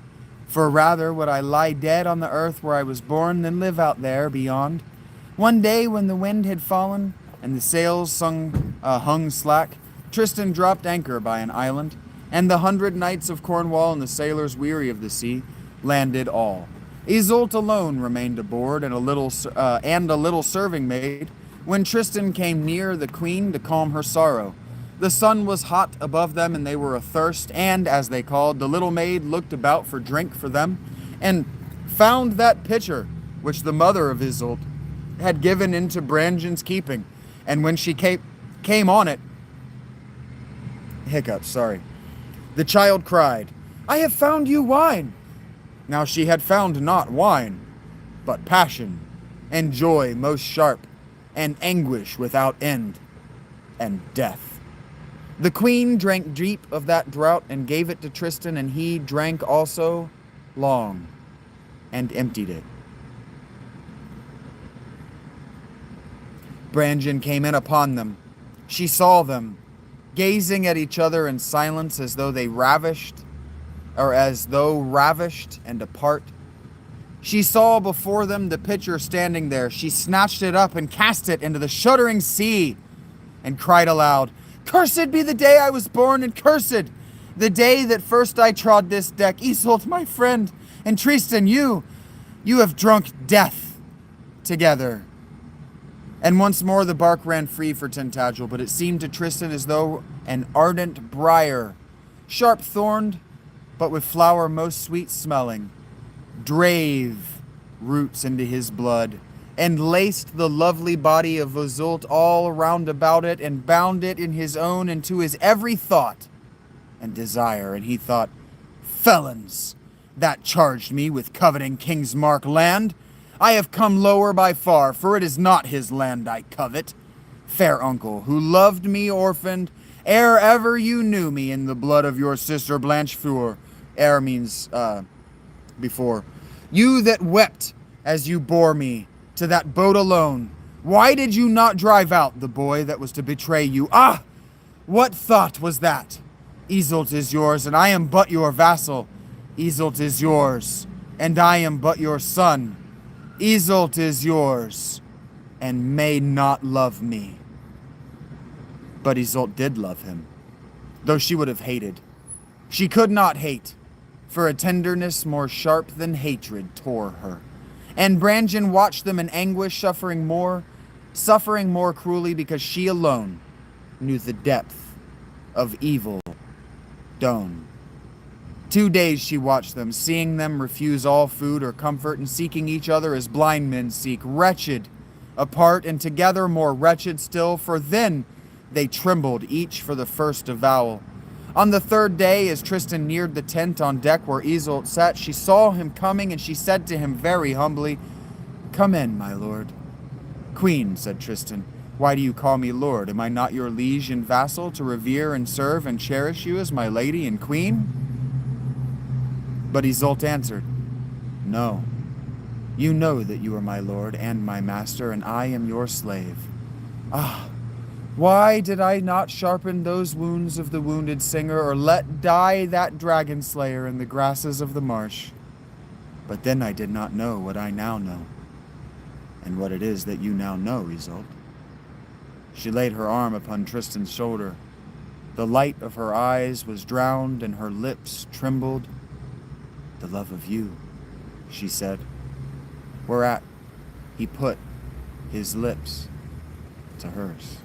for rather would I lie dead on the earth where I was born than live out there beyond. One day when the wind had fallen, and the sails hung slack, Tristan dropped anchor by an island, and the 100 knights of Cornwall and the sailors weary of the sea landed all. Iseult alone remained aboard, and a little serving maid, when Tristan came near the queen to calm her sorrow. The sun was hot above them, and they were athirst, and, as they called, the little maid looked about for drink for them, and found that pitcher which the mother of Iseult had given into Brangien's keeping. And when she came on it, the child cried, I have found you wine. Now she had found not wine, but passion, and joy most sharp, and anguish without end, and death. The queen drank deep of that draught and gave it to Tristan, and he drank also long and emptied it. Brangien came in upon them. She saw them, gazing at each other in silence as though ravished and apart. She saw before them the pitcher standing there. She snatched it up and cast it into the shuddering sea and cried aloud, "Cursed be the day I was born, and cursed the day that first I trod this deck. Iseult, my friend, and Tristan, you have drunk death together." And once more the bark ran free for tangential, but it seemed to Tristan as though an ardent briar, sharp-thorned, but with flower most sweet-smelling, drave roots into his blood, and laced the lovely body of Iseult all round about it, and bound it in his own into his every thought and desire. And he thought, "Felons, that charged me with coveting King's Mark land, I have come lower by far, for it is not his land I covet. Fair uncle, who loved me orphaned, ere ever you knew me in the blood of your sister Blanchefleur, ere means before. You that wept as you bore me to that boat alone, why did you not drive out the boy that was to betray you? Ah, what thought was that? Iseult is yours, and I am but your vassal. Iseult is yours, and I am but your son. Iseult is yours, and may not love me." But Iseult did love him, though she would have hated. She could not hate, for a tenderness more sharp than hatred tore her. And Brangien watched them in anguish, suffering more cruelly, because she alone knew the depth of evil done. 2 days she watched them, seeing them refuse all food or comfort, and seeking each other as blind men seek, wretched apart, and together more wretched still, for then they trembled each for the first avowal. On the 3rd day, as Tristan neared the tent on deck where Iseult sat, she saw him coming, and she said to him very humbly, "Come in, my lord." "Queen," said Tristan, "why do you call me lord? Am I not your liege and vassal, to revere and serve and cherish you as my lady and queen?" But Iseult answered, "No. You know that you are my lord and my master, and I am your slave. Ah, why did I not sharpen those wounds of the wounded singer, or let die that dragon slayer in the grasses of the marsh? But then I did not know what I now know, and what it is that you now know, Iseult." She laid her arm upon Tristan's shoulder. The light of her eyes was drowned, and her lips trembled. "The love of you," she said, whereat he put his lips to hers.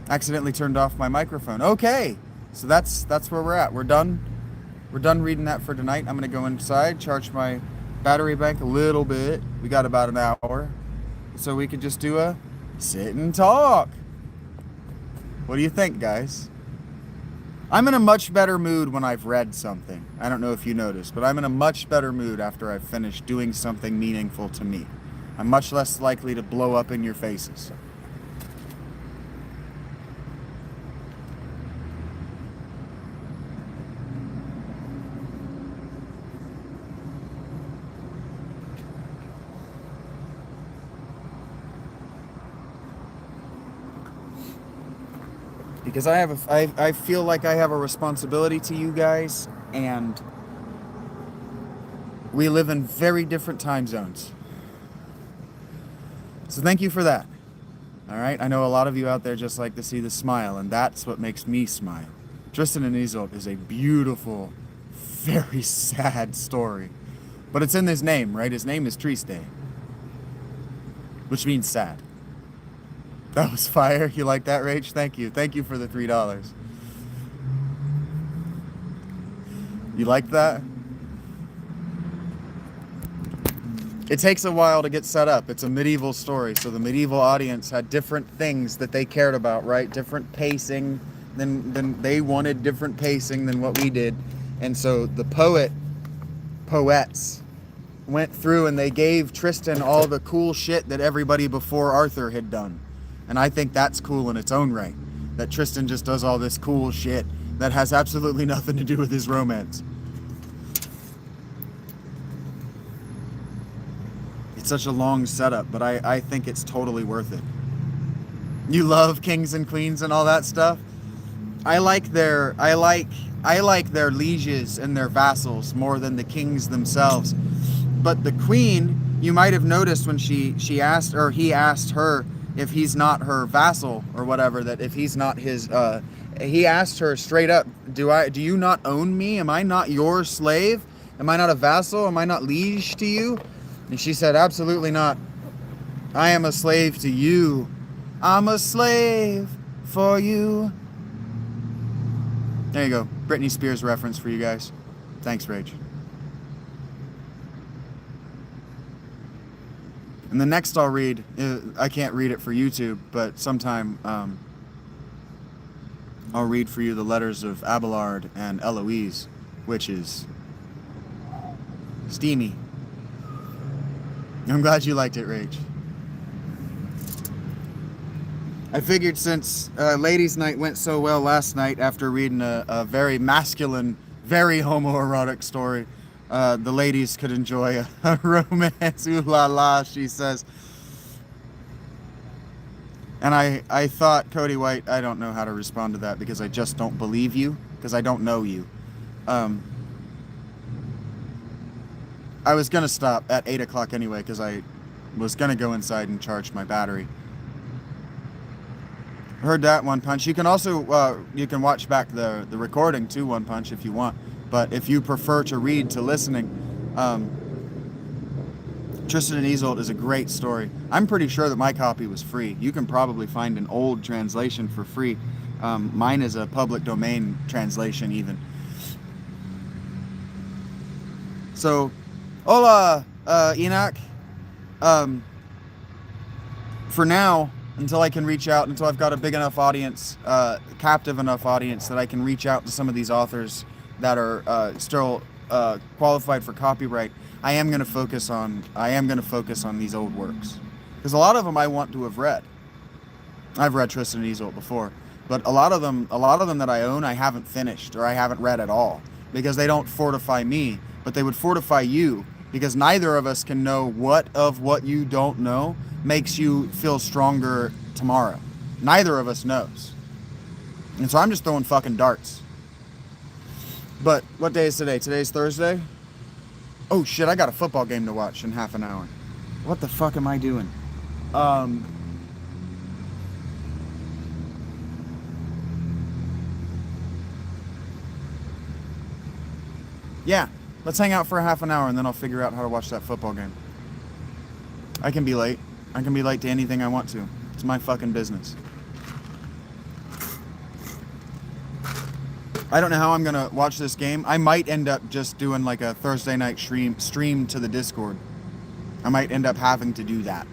Accidentally turned off my microphone. Okay, so that's where we're at. We're done. We're done reading that for tonight. I'm gonna go inside, charge my battery bank a little bit. We got about an hour, so we could just do a sit and talk. What do you think, guys? I'm in a much better mood when I've read something. I don't know if you noticed, but I'm in a much better mood after I've finished doing something meaningful to me. I'm much less likely to blow up in your faces. Because I feel like I have a responsibility to you guys, and we live in very different time zones. So thank you for that. All right, I know a lot of you out there just like to see the smile, and that's what makes me smile. Tristan and Iseult is a beautiful, very sad story, but it's in his name, right? His name is Triste. which means sad. That was fire. You like that, Rach? Thank you. Thank you for the $3. You like that? It takes a while to get set up. It's a medieval story, so the medieval audience had different things that they cared about, right? Different pacing than they wanted, different pacing than what we did. And so the poets went through and they gave Tristan all the cool shit that everybody before Arthur had done. And I think that's cool in its own right, that Tristan just does all this cool shit that has absolutely nothing to do with his romance. It's such a long setup, but I think it's totally worth it. You love kings and queens and all that stuff? I like their lieges and their vassals more than the kings themselves. But the queen, you might have noticed when he asked her if he's not her vassal or whatever, that if he's not his, he asked her straight up, do you not own me? Am I not your slave? Am I not a vassal? Am I not liege to you? And she said, absolutely not. I am a slave to you. I'm a slave for you. There you go. Britney Spears reference for you guys. Thanks, Rach. And the next I'll read, I can't read it for YouTube, but sometime I'll read for you the letters of Abelard and Eloise, which is steamy. I'm glad you liked it, Rach. I figured since Ladies' Night went so well last night after reading a very masculine, very homoerotic story, the ladies could enjoy a romance. Ooh la la, she says. And I thought, Cody White, I don't know how to respond to that because I just don't believe you, because I don't know you. I was going to stop at 8 o'clock anyway because I was going to go inside and charge my battery. Heard that, One Punch. You can also, you can watch back the recording too, One Punch, if you want. But if you prefer to read to listening, Tristan and Iseult is a great story. I'm pretty sure that my copy was free. You can probably find an old translation for free. Mine is a public domain translation even. So, hola, Enoch. For now, until I can reach out, until I've got a big enough audience, captive enough audience that I can reach out to some of these authors that are still qualified for copyright, I am going to focus on these old works, because a lot of them I want to have read. I've read Tristan and Iseult before, but a lot of them that I own, I haven't finished or I haven't read at all, because they don't fortify me, but they would fortify you, because neither of us can know what you don't know makes you feel stronger tomorrow. Neither of us knows. And so I'm just throwing fucking darts. But what day is today? Today's Thursday? Oh shit, I got a football game to watch in half an hour. What the fuck am I doing? Yeah, let's hang out for a half an hour and then I'll figure out how to watch that football game. I can be late. I can be late to anything I want to. It's my fucking business. I don't know how I'm going to watch this game. I might end up just doing like a Thursday night stream to the Discord. I might end up having to do that.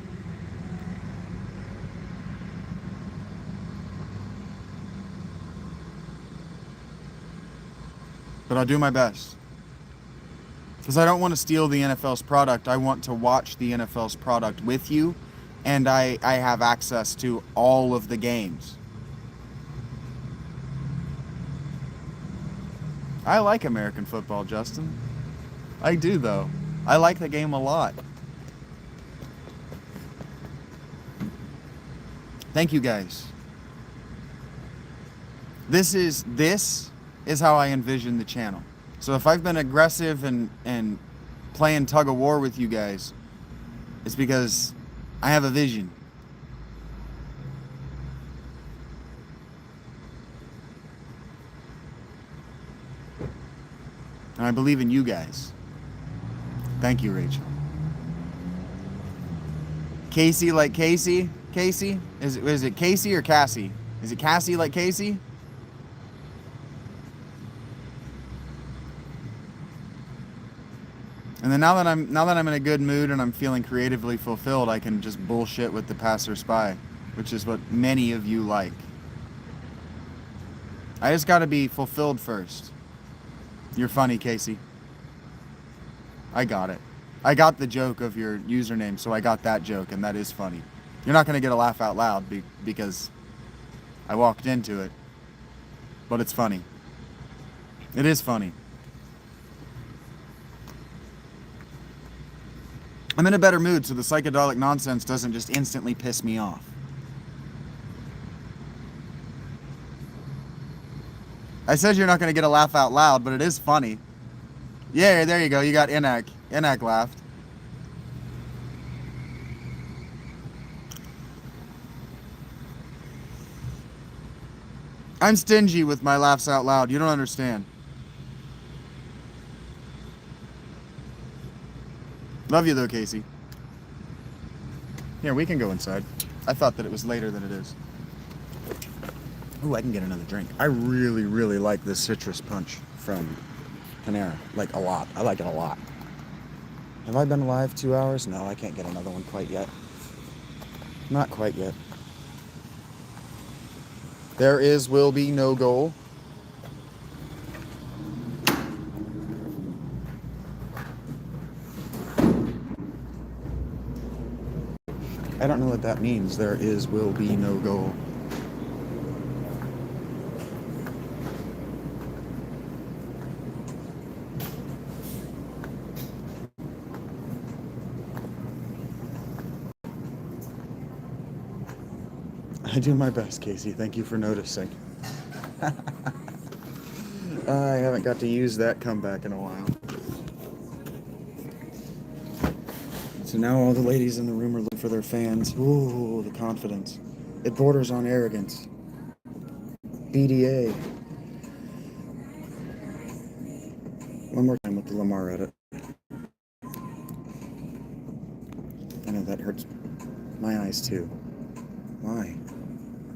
But I'll do my best. Because I don't want to steal the NFL's product. I want to watch the NFL's product with you. And I have access to all of the games. I like American football, Justin. I do, though. I like the game a lot. Thank you, guys. This is how I envision the channel. So if I've been aggressive and playing tug of war with you guys, it's because I have a vision. And I believe in you guys. Thank you, Rachel. Casey like Casey? Casey? Is it Casey or Cassie? Is it Cassie like Casey? And then now that I'm in a good mood and I'm feeling creatively fulfilled, I can just bullshit with the passersby, which is what many of you like. I just gotta be fulfilled first. You're funny, Casey. I got it. I got the joke of your username, so I got that joke, and that is funny. You're not gonna get a laugh out loud because I walked into it, but it's funny. It is funny. I'm in a better mood, so the psychedelic nonsense doesn't just instantly piss me off. I said you're not going to get a laugh out loud, but it is funny. Yeah, there you go. You got Inak. Inak laughed. I'm stingy with my laughs out loud. You don't understand. Love you though, Casey. Here, we can go inside. I thought that it was later than it is. Ooh, I can get another drink. I really, really like this citrus punch from Panera. Like, a lot. I like it a lot. Have I been alive 2 hours? No, I can't get another one quite yet. Not quite yet. Will be no goal. I don't know what that means. Will be no goal. I do my best, Casey. Thank you for noticing. I haven't got to use that comeback in a while. So now all the ladies in the room are looking for their fans. Ooh, the confidence. It borders on arrogance. BDA. One more time with the Lamar edit. I know that hurts my eyes too. Why?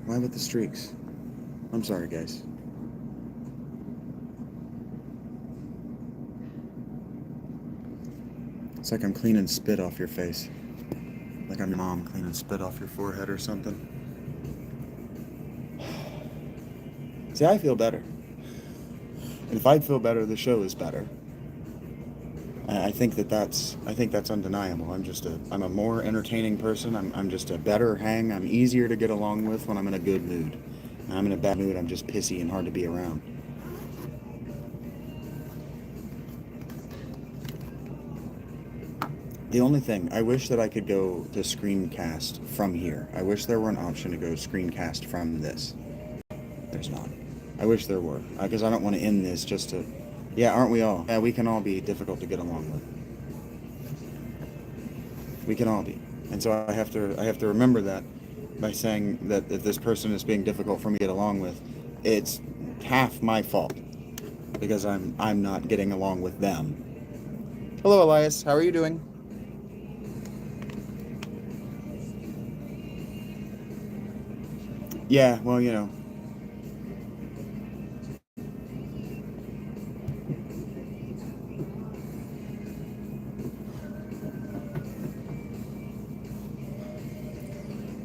Why with the streaks? I'm sorry, guys. It's like I'm cleaning spit off your face. Like I'm your mom cleaning spit off your forehead or something. See, I feel better. And if I feel better, the show is better. I think that's undeniable. I'm a more entertaining person. I'm just a better hang. I'm easier to get along with when I'm in a good mood. When I'm in a bad mood, I'm just pissy and hard to be around. The only thing, I wish that I could go to screencast from here. I wish there were an option to go screencast from this. There's not. I wish there were. Because I don't want to end this just to... Yeah, aren't we all? Yeah, we can all be difficult to get along with. We can all be. And so I have to remember that by saying that if this person is being difficult for me to get along with, it's half my fault. Because I'm not getting along with them. Hello, Elias. How are you doing? Yeah, well, you know.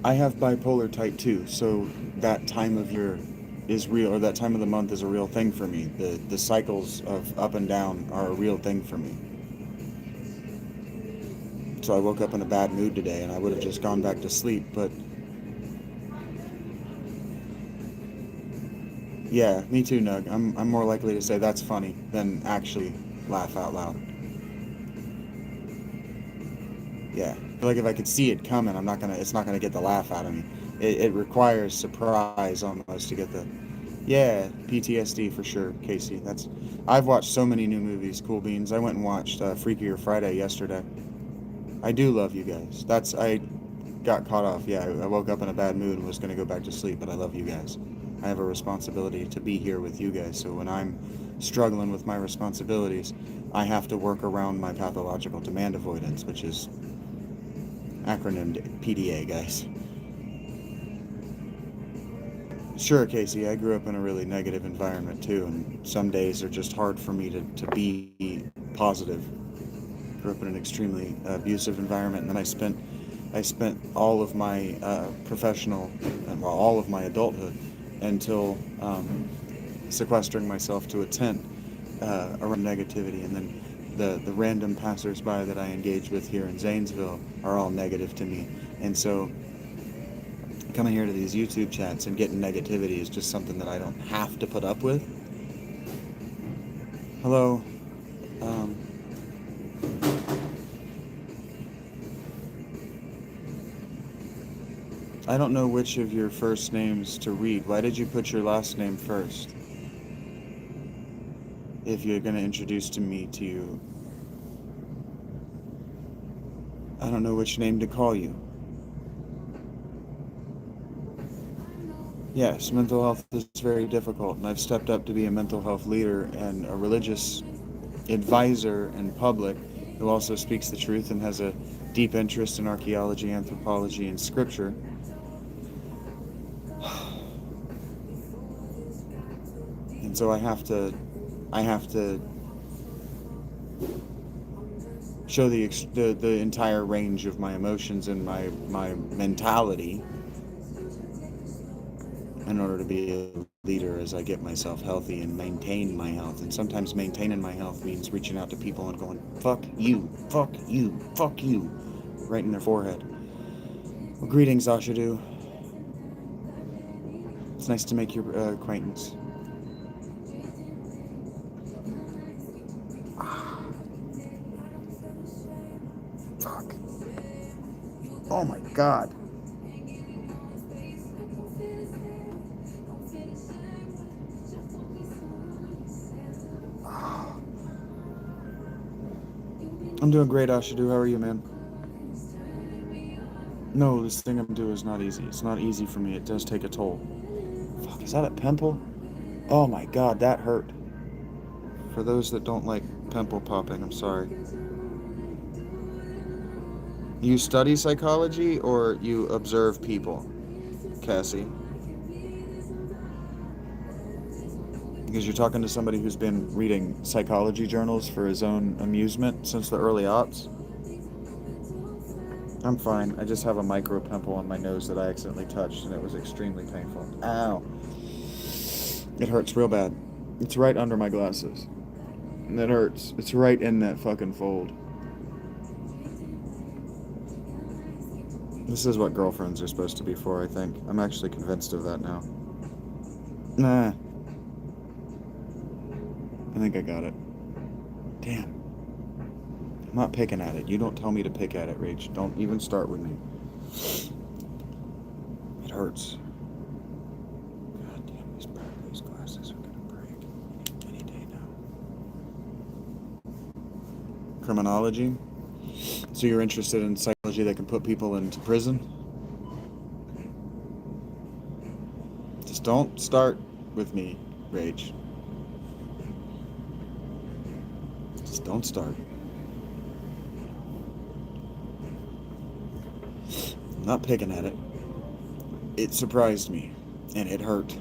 I have bipolar type 2, so that time of year is real, or that time of the month is a real thing for me. The cycles of up and down are a real thing for me. So I woke up in a bad mood today, and I would have just gone back to sleep, but... Yeah, me too, Nug. I'm more likely to say that's funny than actually laugh out loud. Yeah, like if I could see it coming, it's not gonna get the laugh out of me. It requires surprise almost to get the... Yeah, PTSD for sure, Casey. I've watched so many new movies, Cool Beans. I went and watched Freakier Friday yesterday. I do love you guys. I got caught off. Yeah, I woke up in a bad mood and was going to go back to sleep, but I love you guys. I have a responsibility to be here with you guys, so when I'm struggling with my responsibilities, I have to work around my pathological demand avoidance, which is acronymed PDA, guys. Sure, Casey, I grew up in a really negative environment too, and some days are just hard for me to be positive. Grew up in an extremely abusive environment, and then I spent all of my professional, and well, all of my adulthood until sequestering myself to a tent around negativity, and then the random passersby that I engage with here in Zanesville are all negative to me, and so coming here to these YouTube chats and getting negativity is just something that I don't have to put up with. Hello. Um, I don't know which of your first names to read. Why did you put your last name first? If you're going to introduce me to you, I don't know which name to call you. Yes, mental health is very difficult, and I've stepped up to be a mental health leader and a religious advisor in public who also speaks the truth and has a deep interest in archaeology, anthropology, and scripture. And so I have to show the entire range of my emotions and my mentality in order to be a leader as I get myself healthy and maintain my health. And sometimes maintaining my health means reaching out to people and going, fuck you, fuck you, fuck you, right in their forehead. Well, greetings, Ashadu. It's nice to make your acquaintance. Fuck. Oh my god. I'm doing great, Ashadu. How are you, man? No, this thing I'm doing is not easy. It's not easy for me. It does take a toll. Fuck, is that a pimple? Oh my god, that hurt. For those that don't like pimple popping, I'm sorry. You study psychology or you observe people, Cassie? Because you're talking to somebody who's been reading psychology journals for his own amusement since the early aughts. I'm fine. I just have a micro pimple on my nose that I accidentally touched, and it was extremely painful. Ow. It hurts real bad. It's right under my glasses. And it hurts. It's right in that fucking fold. This is what girlfriends are supposed to be for, I think. I'm actually convinced of that now. Nah. I think I got it. Damn. I'm not picking at it. You don't tell me to pick at it, Rach. Don't even start with me. It hurts. God damn, these glasses are gonna break any day now. Criminology? So you're interested in psychology that can put people into prison? Just don't start with me, Rach. Just don't start. I'm not picking at it. It surprised me, and it hurt.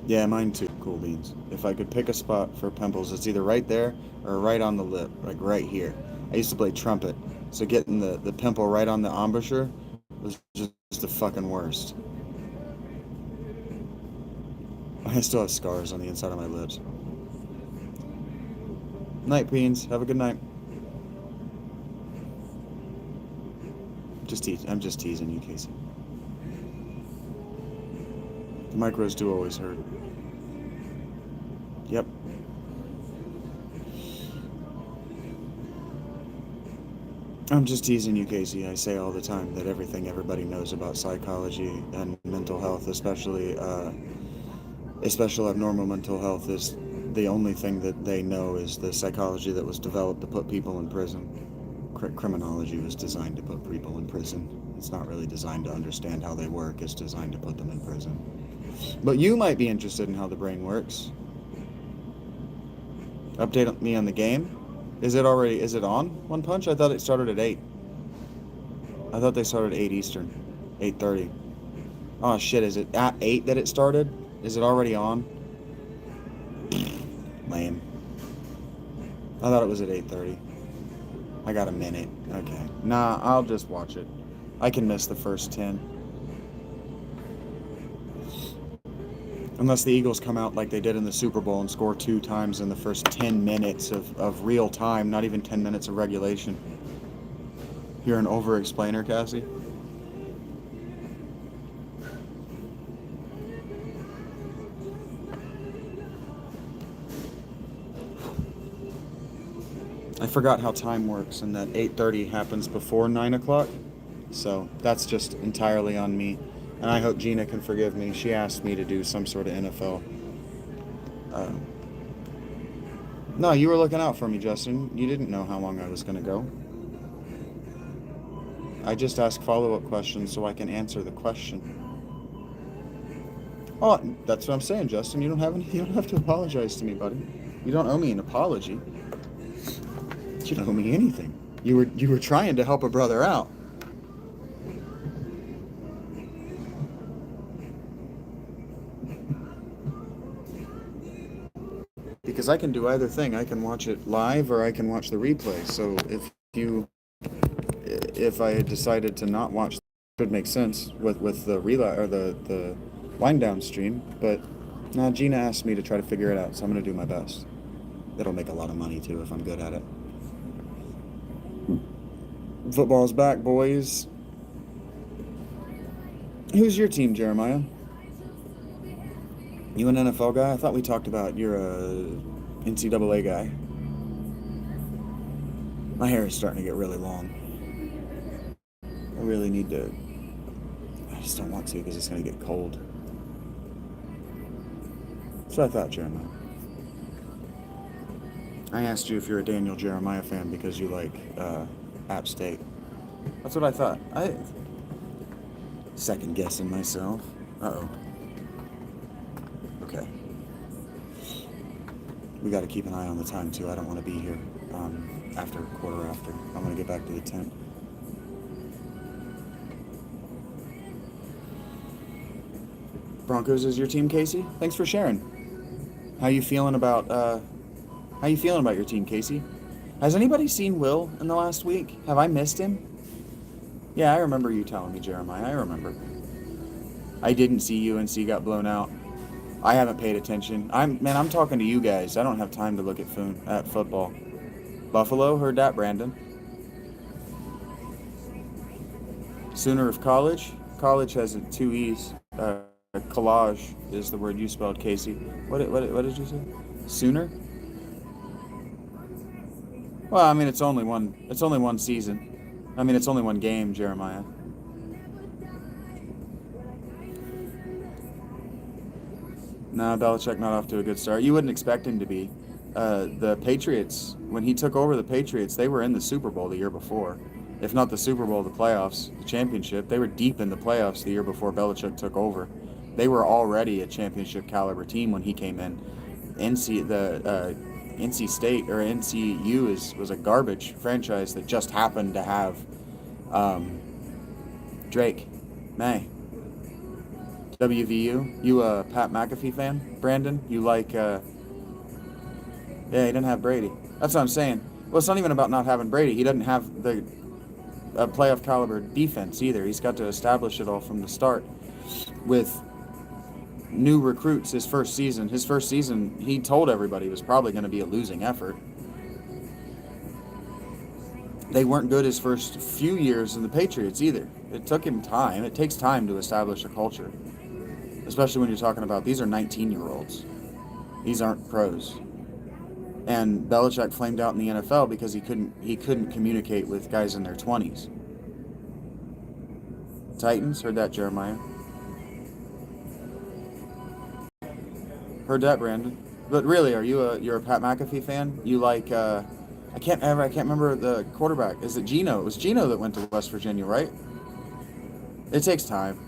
Yeah, mine too, cool beans. If I could pick a spot for pimples, it's either right there or right on the lip, like right here. I used to play trumpet, so getting the pimple right on the embouchure was just the fucking worst. I still have scars on the inside of my lips. Night, beans. Have a good night. I'm just teasing you, Casey. The micros do always hurt. Yep. I'm just teasing you, Casey. I say all the time that everything everybody knows about psychology and mental health, especially abnormal mental health, is the only thing that they know is the psychology that was developed to put people in prison. Criminology was designed to put people in prison. It's not really designed to understand how they work. It's designed to put them in prison. But you might be interested in how the brain works. Update me on the game. Is it on One Punch? I thought it started at 8. I thought they started at 8 Eastern. 8:30. Oh shit, is it at 8 that it started? Is it already on? Lame. I thought it was at 8:30. I got a minute. Okay. Nah, I'll just watch it. I can miss the first 10. Unless the Eagles come out like they did in the Super Bowl and score 2 times in the first 10 minutes of real time, not even 10 minutes of regulation. You're an over-explainer, Cassie? I forgot how time works and that 8:30 happens before 9 o'clock. So that's just entirely on me. And I hope Gina can forgive me. She asked me to do some sort of NFL. No, you were looking out for me, Justin. You didn't know how long I was going to go. I just ask follow-up questions so I can answer the question. Oh, that's what I'm saying, Justin. You don't have to apologize to me, buddy. You don't owe me an apology. You don't owe me anything. You were trying to help a brother out. Because I can do either thing. I can watch it live or I can watch the replay. So if I had decided to not watch, it would make sense with the relay or the wind down stream. But now Gina asked me to try to figure it out, so I'm gonna do my best. It'll make a lot of money too if I'm good at it. Football's back, boys. Who's your team, Jeremiah? You an NFL guy? I thought we talked about you're a NCAA guy. My hair is starting to get really long. I really need to. I just don't want to because it's going to get cold. That's what I thought, Jeremiah. I asked you if you're a Daniel Jeremiah fan because you like App State. That's what I thought. I second guessing myself. Uh-oh. Okay. We got to keep an eye on the time too. I don't want to be here after quarter after. I'm going to get back to the tent. Broncos is your team, Casey? Thanks for sharing. How you feeling about your team, Casey? Has anybody seen Will in the last week? Have I missed him? Yeah, I remember you telling me, Jeremiah. I remember. I didn't see UNC got blown out. I haven't paid attention. I'm talking to you guys. I don't have time to look at football. Buffalo, heard that, Brandon. Sooner of college. College has 2 E's. Collage is the word you spelled, Casey. What did you say? Sooner? Well, I mean, it's only one season. I mean, it's only one game, Jeremiah. No, Belichick not off to a good start. You wouldn't expect him to be. The Patriots, when he took over the Patriots, they were in the Super Bowl the year before. If not the Super Bowl, the playoffs, the championship. They were deep in the playoffs the year before Belichick took over. They were already a championship caliber team when he came in. NC State or NCU was a garbage franchise that just happened to have Drake May. WVU. You a Pat McAfee fan, Brandon? You like yeah, he didn't have Brady. That's what I'm saying. Well, it's not even about not having Brady. He doesn't have the playoff caliber defense either. He's got to establish it all from the start with new recruits. His first season, he told everybody it was probably going to be a losing effort. They weren't good his first few years in the Patriots either. It took him time. It takes time to establish a culture, especially when you're talking about these are 19-year-olds. These aren't pros. And Belichick flamed out in the NFL because he couldn't communicate with guys in their 20s. Titans, heard that, Jeremiah. Heard that, Brandon. But really, you're a Pat McAfee fan? You like I can't remember the quarterback. Is it Geno? It was Geno that went to West Virginia, right? It takes time.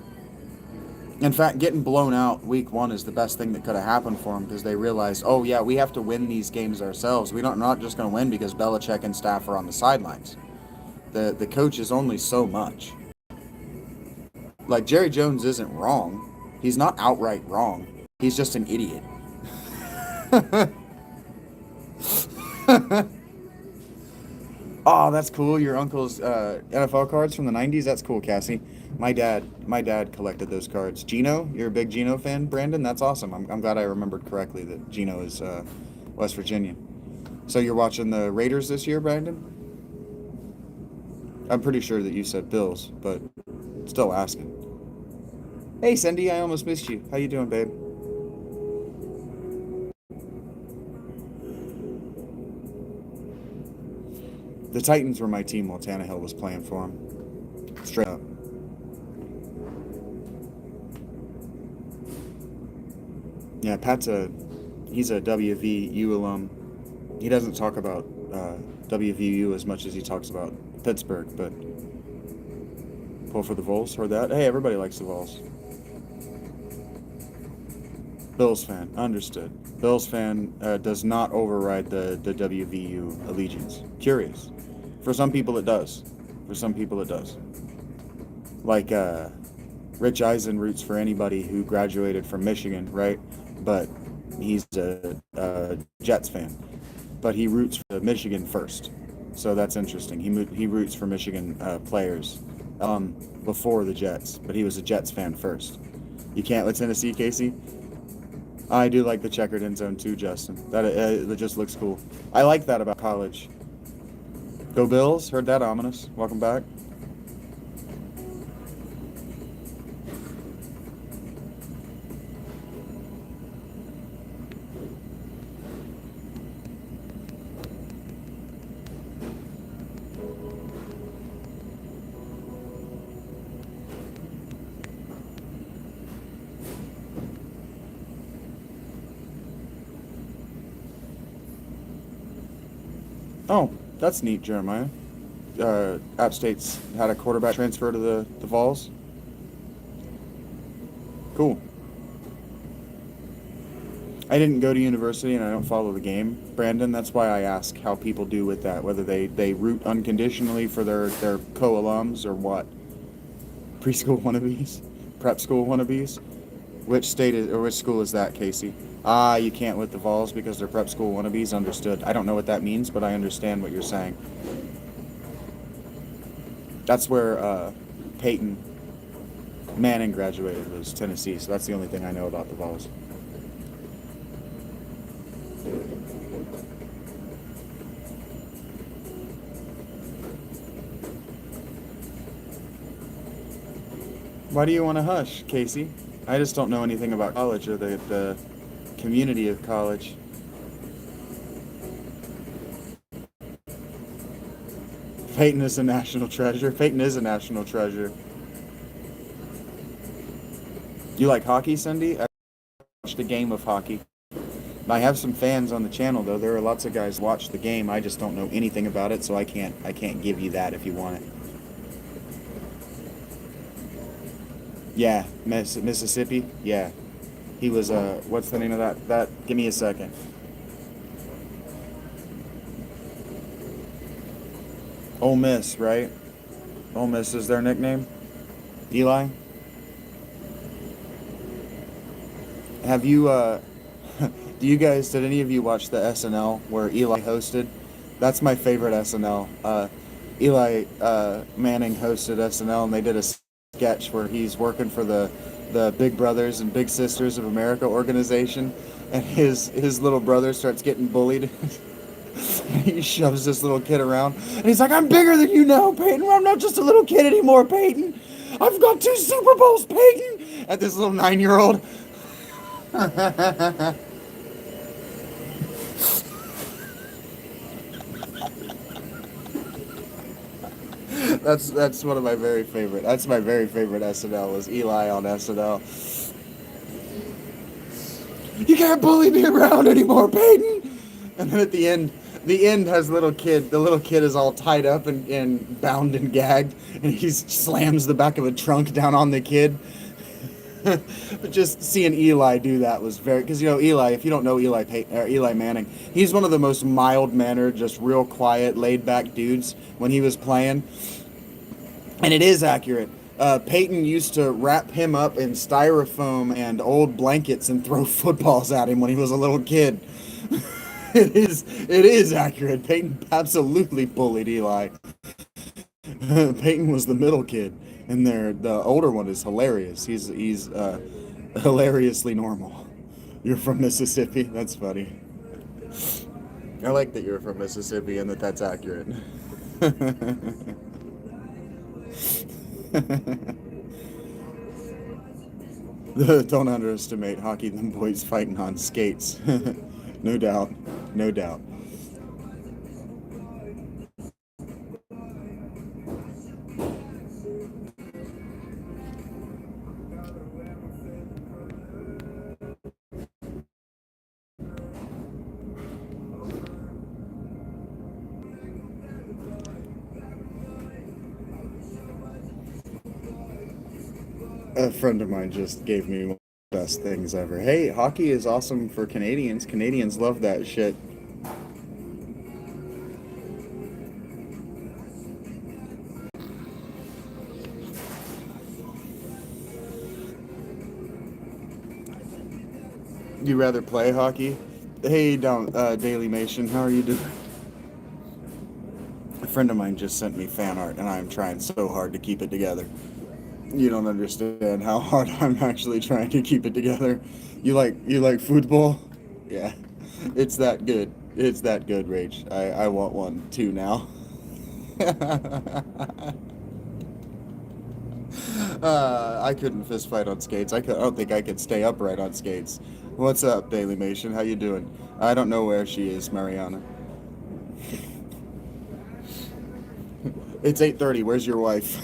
In fact, getting blown out week one is the best thing that could have happened for them because they realized, oh yeah, we have to win these games ourselves. We're not just going to win because Belichick and staff are on the sidelines. The coach is only so much. Like, Jerry Jones isn't wrong. He's not outright wrong. He's just an idiot. Oh, that's cool. Your uncle's NFL cards from the 90s? That's cool, Cassie. My dad collected those cards. Gino, you're a big Gino fan, Brandon? That's awesome. I'm glad I remembered correctly that Gino is West Virginia. So you're watching the Raiders this year, Brandon? I'm pretty sure that you said Bills, but still asking. Hey, Cindy, I almost missed you. How you doing, babe? The Titans were my team while Tannehill was playing for them. Straight up. Yeah, he's a WVU alum. He doesn't talk about WVU as much as he talks about Pittsburgh, but pull for the Vols. Heard that? Hey, everybody likes the Vols. Bills fan, understood. Bills fan does not override the WVU allegiance. Curious. For some people it does. For some people it does. Like Rich Eisen roots for anybody who graduated from Michigan, right? But he's a Jets fan. But he roots for Michigan first. So that's interesting. He roots for Michigan players before the Jets, but he was a Jets fan first. You can't let Tennessee, Casey? I do like the checkered end zone too, Justin. That just looks cool. I like that about college. Go Bills. Heard that, ominous. Welcome back. Oh, that's neat, Jeremiah. App State's had a quarterback transfer to the Vols. Cool. I didn't go to university and I don't follow the game, Brandon. That's why I ask how people do with that, whether they root unconditionally for their co-alums or what. Preschool wannabes? Prep school wannabes? Which school is that, Casey? Ah, you can't with the Vols because they're prep school wannabes. Understood. I don't know what that means, but I understand what you're saying. That's where Peyton Manning graduated, was Tennessee, so that's the only thing I know about the Vols. Why do you want to hush, Casey? I just don't know anything about college or the community of college. Peyton is a national treasure. Peyton is a national treasure. You like hockey, Cindy? I watched a game of hockey. I have some fans on the channel, though. There are lots of guys watch the game. I just don't know anything about it, so I can't give you that if you want it. Yeah, Mississippi. Yeah, he was. What's the name of that? Give me a second. Ole Miss, right? Ole Miss is their nickname. Eli. Have you? Did any of you watch the SNL where Eli hosted? That's my favorite SNL. Eli Manning hosted SNL, and they did a sketch where he's working for the Big Brothers and Big Sisters of America organization, and his little brother starts getting bullied. He shoves this little kid around, and he's like, "I'm bigger than you now, Peyton. I'm not just a little kid anymore, Peyton. I've got 2 Super Bowls, Peyton." At this little 9-year-old. That's one of my very favorite. That's my very favorite SNL, was Eli on SNL. "You can't bully me around anymore, Peyton." And then at the end has the little kid. The little kid is all tied up and bound and gagged, and he slams the back of a trunk down on the kid. But just seeing Eli do that was very, because Eli. If you don't know Eli Manning, he's one of the most mild mannered, just real quiet, laid back dudes when he was playing, and it is accurate. Peyton used to wrap him up in styrofoam and old blankets and throw footballs at him when he was a little kid. It is accurate. Peyton absolutely bullied Eli. Peyton was the middle kid, and the older one is hilarious. He's hilariously normal. You're from Mississippi? That's funny. I like that you're from Mississippi and that's accurate. Don't underestimate hockey. Them boys fighting on skates. No doubt. No doubt. A friend of mine just gave me one of the best things ever. Hey, hockey is awesome for Canadians. Canadians love that shit. You rather play hockey? Hey, Daily Nation, how are you doing? A friend of mine just sent me fan art, and I'm trying so hard to keep it together. You don't understand how hard I'm actually trying to keep it together. You like football? Yeah, it's that good. It's that good, Rach. I want one too now. I couldn't fist fight on skates. I don't think I could stay upright on skates. What's up, Daily Nation? How you doing? I don't know where she is, Mariana. It's 8:30. Where's your wife?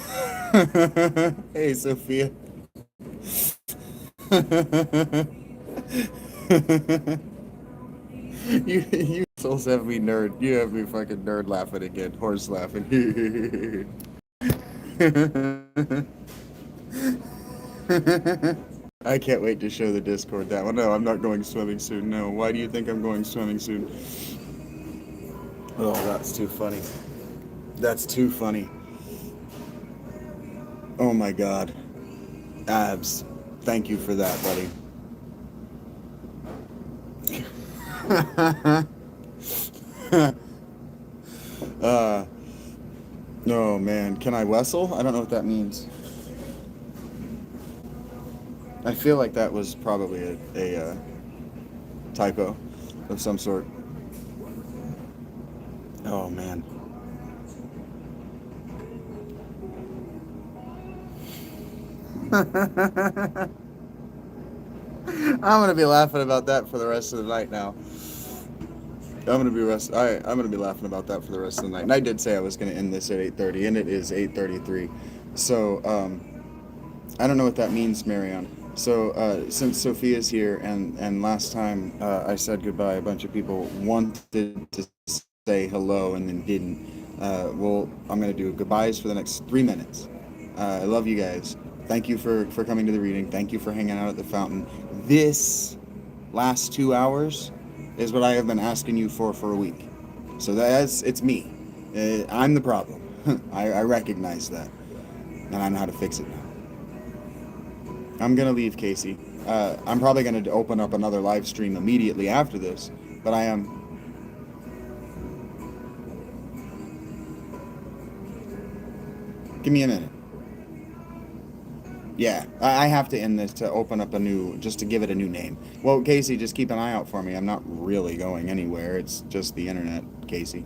Hey, Sophia. You souls have me nerd. You have me fucking nerd laughing again. Horse laughing. I can't wait to show the Discord that one. No, I'm not going swimming soon. No. Why do you think I'm going swimming soon? Oh, that's too funny. That's too funny. Oh my god. Abs. Thank you for that, buddy. Oh man. Can I wrestle? I don't know what that means. I feel like that was probably a typo of some sort. Oh man. I'm gonna be laughing about that for the rest of the night now. I'm gonna be laughing about that for the rest of the night. And I did say I was gonna end this at 8:30, and it is 8:33. So I don't know what that means, Marianne. So since Sophia's here, and last time I said goodbye, a bunch of people wanted to say hello and then didn't. Well, I'm gonna do goodbyes for the next 3 minutes. I love you guys. Thank you for coming to the reading. Thank you for hanging out at the fountain. This last 2 hours is what I have been asking you for a week. So it's me. I'm the problem. I recognize that, and I know how to fix it now. I'm gonna leave, Casey. I'm probably gonna open up another live stream immediately after this, but I am. Give me a minute. Yeah, I have to end this to open up just to give it a new name. Well, Casey, just keep an eye out for me. I'm not really going anywhere. It's just the internet, Casey.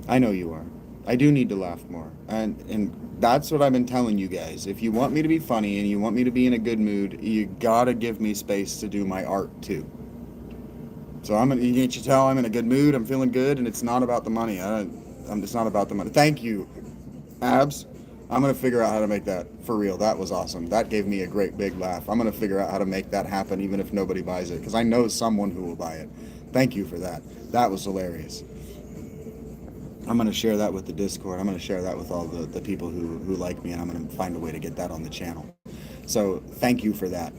I know you are. I do need to laugh more. And that's what I've been telling you guys. If you want me to be funny and you want me to be in a good mood, you gotta give me space to do my art too. So you can't you tell I'm in a good mood, I'm feeling good, and it's not about the money. It's not about the money. Thank you, Abs. I'm going to figure out how to make that for real. That was awesome. That gave me a great big laugh. I'm going to figure out how to make that happen even if nobody buys it, because I know someone who will buy it. Thank you for that. That was hilarious. I'm going to share that with the Discord. I'm going to share that with all the people who like me, and I'm going to find a way to get that on the channel. So thank you for that.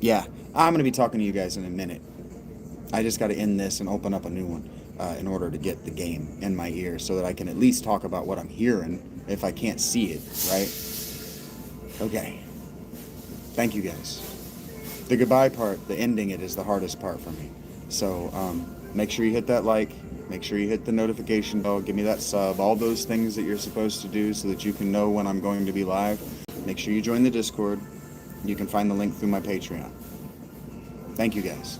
Yeah, I'm going to be talking to you guys in a minute. I just got to end this and open up a new one in order to get the game in my ear so that I can at least talk about what I'm hearing if I can't see it, right? Okay. Thank you guys. The goodbye part, the ending it is the hardest part for me. So make sure you hit that like, make sure you hit the notification bell, give me that sub, all those things that you're supposed to do so that you can know when I'm going to be live. Make sure you join the Discord. You can find the link through my Patreon. Thank you guys.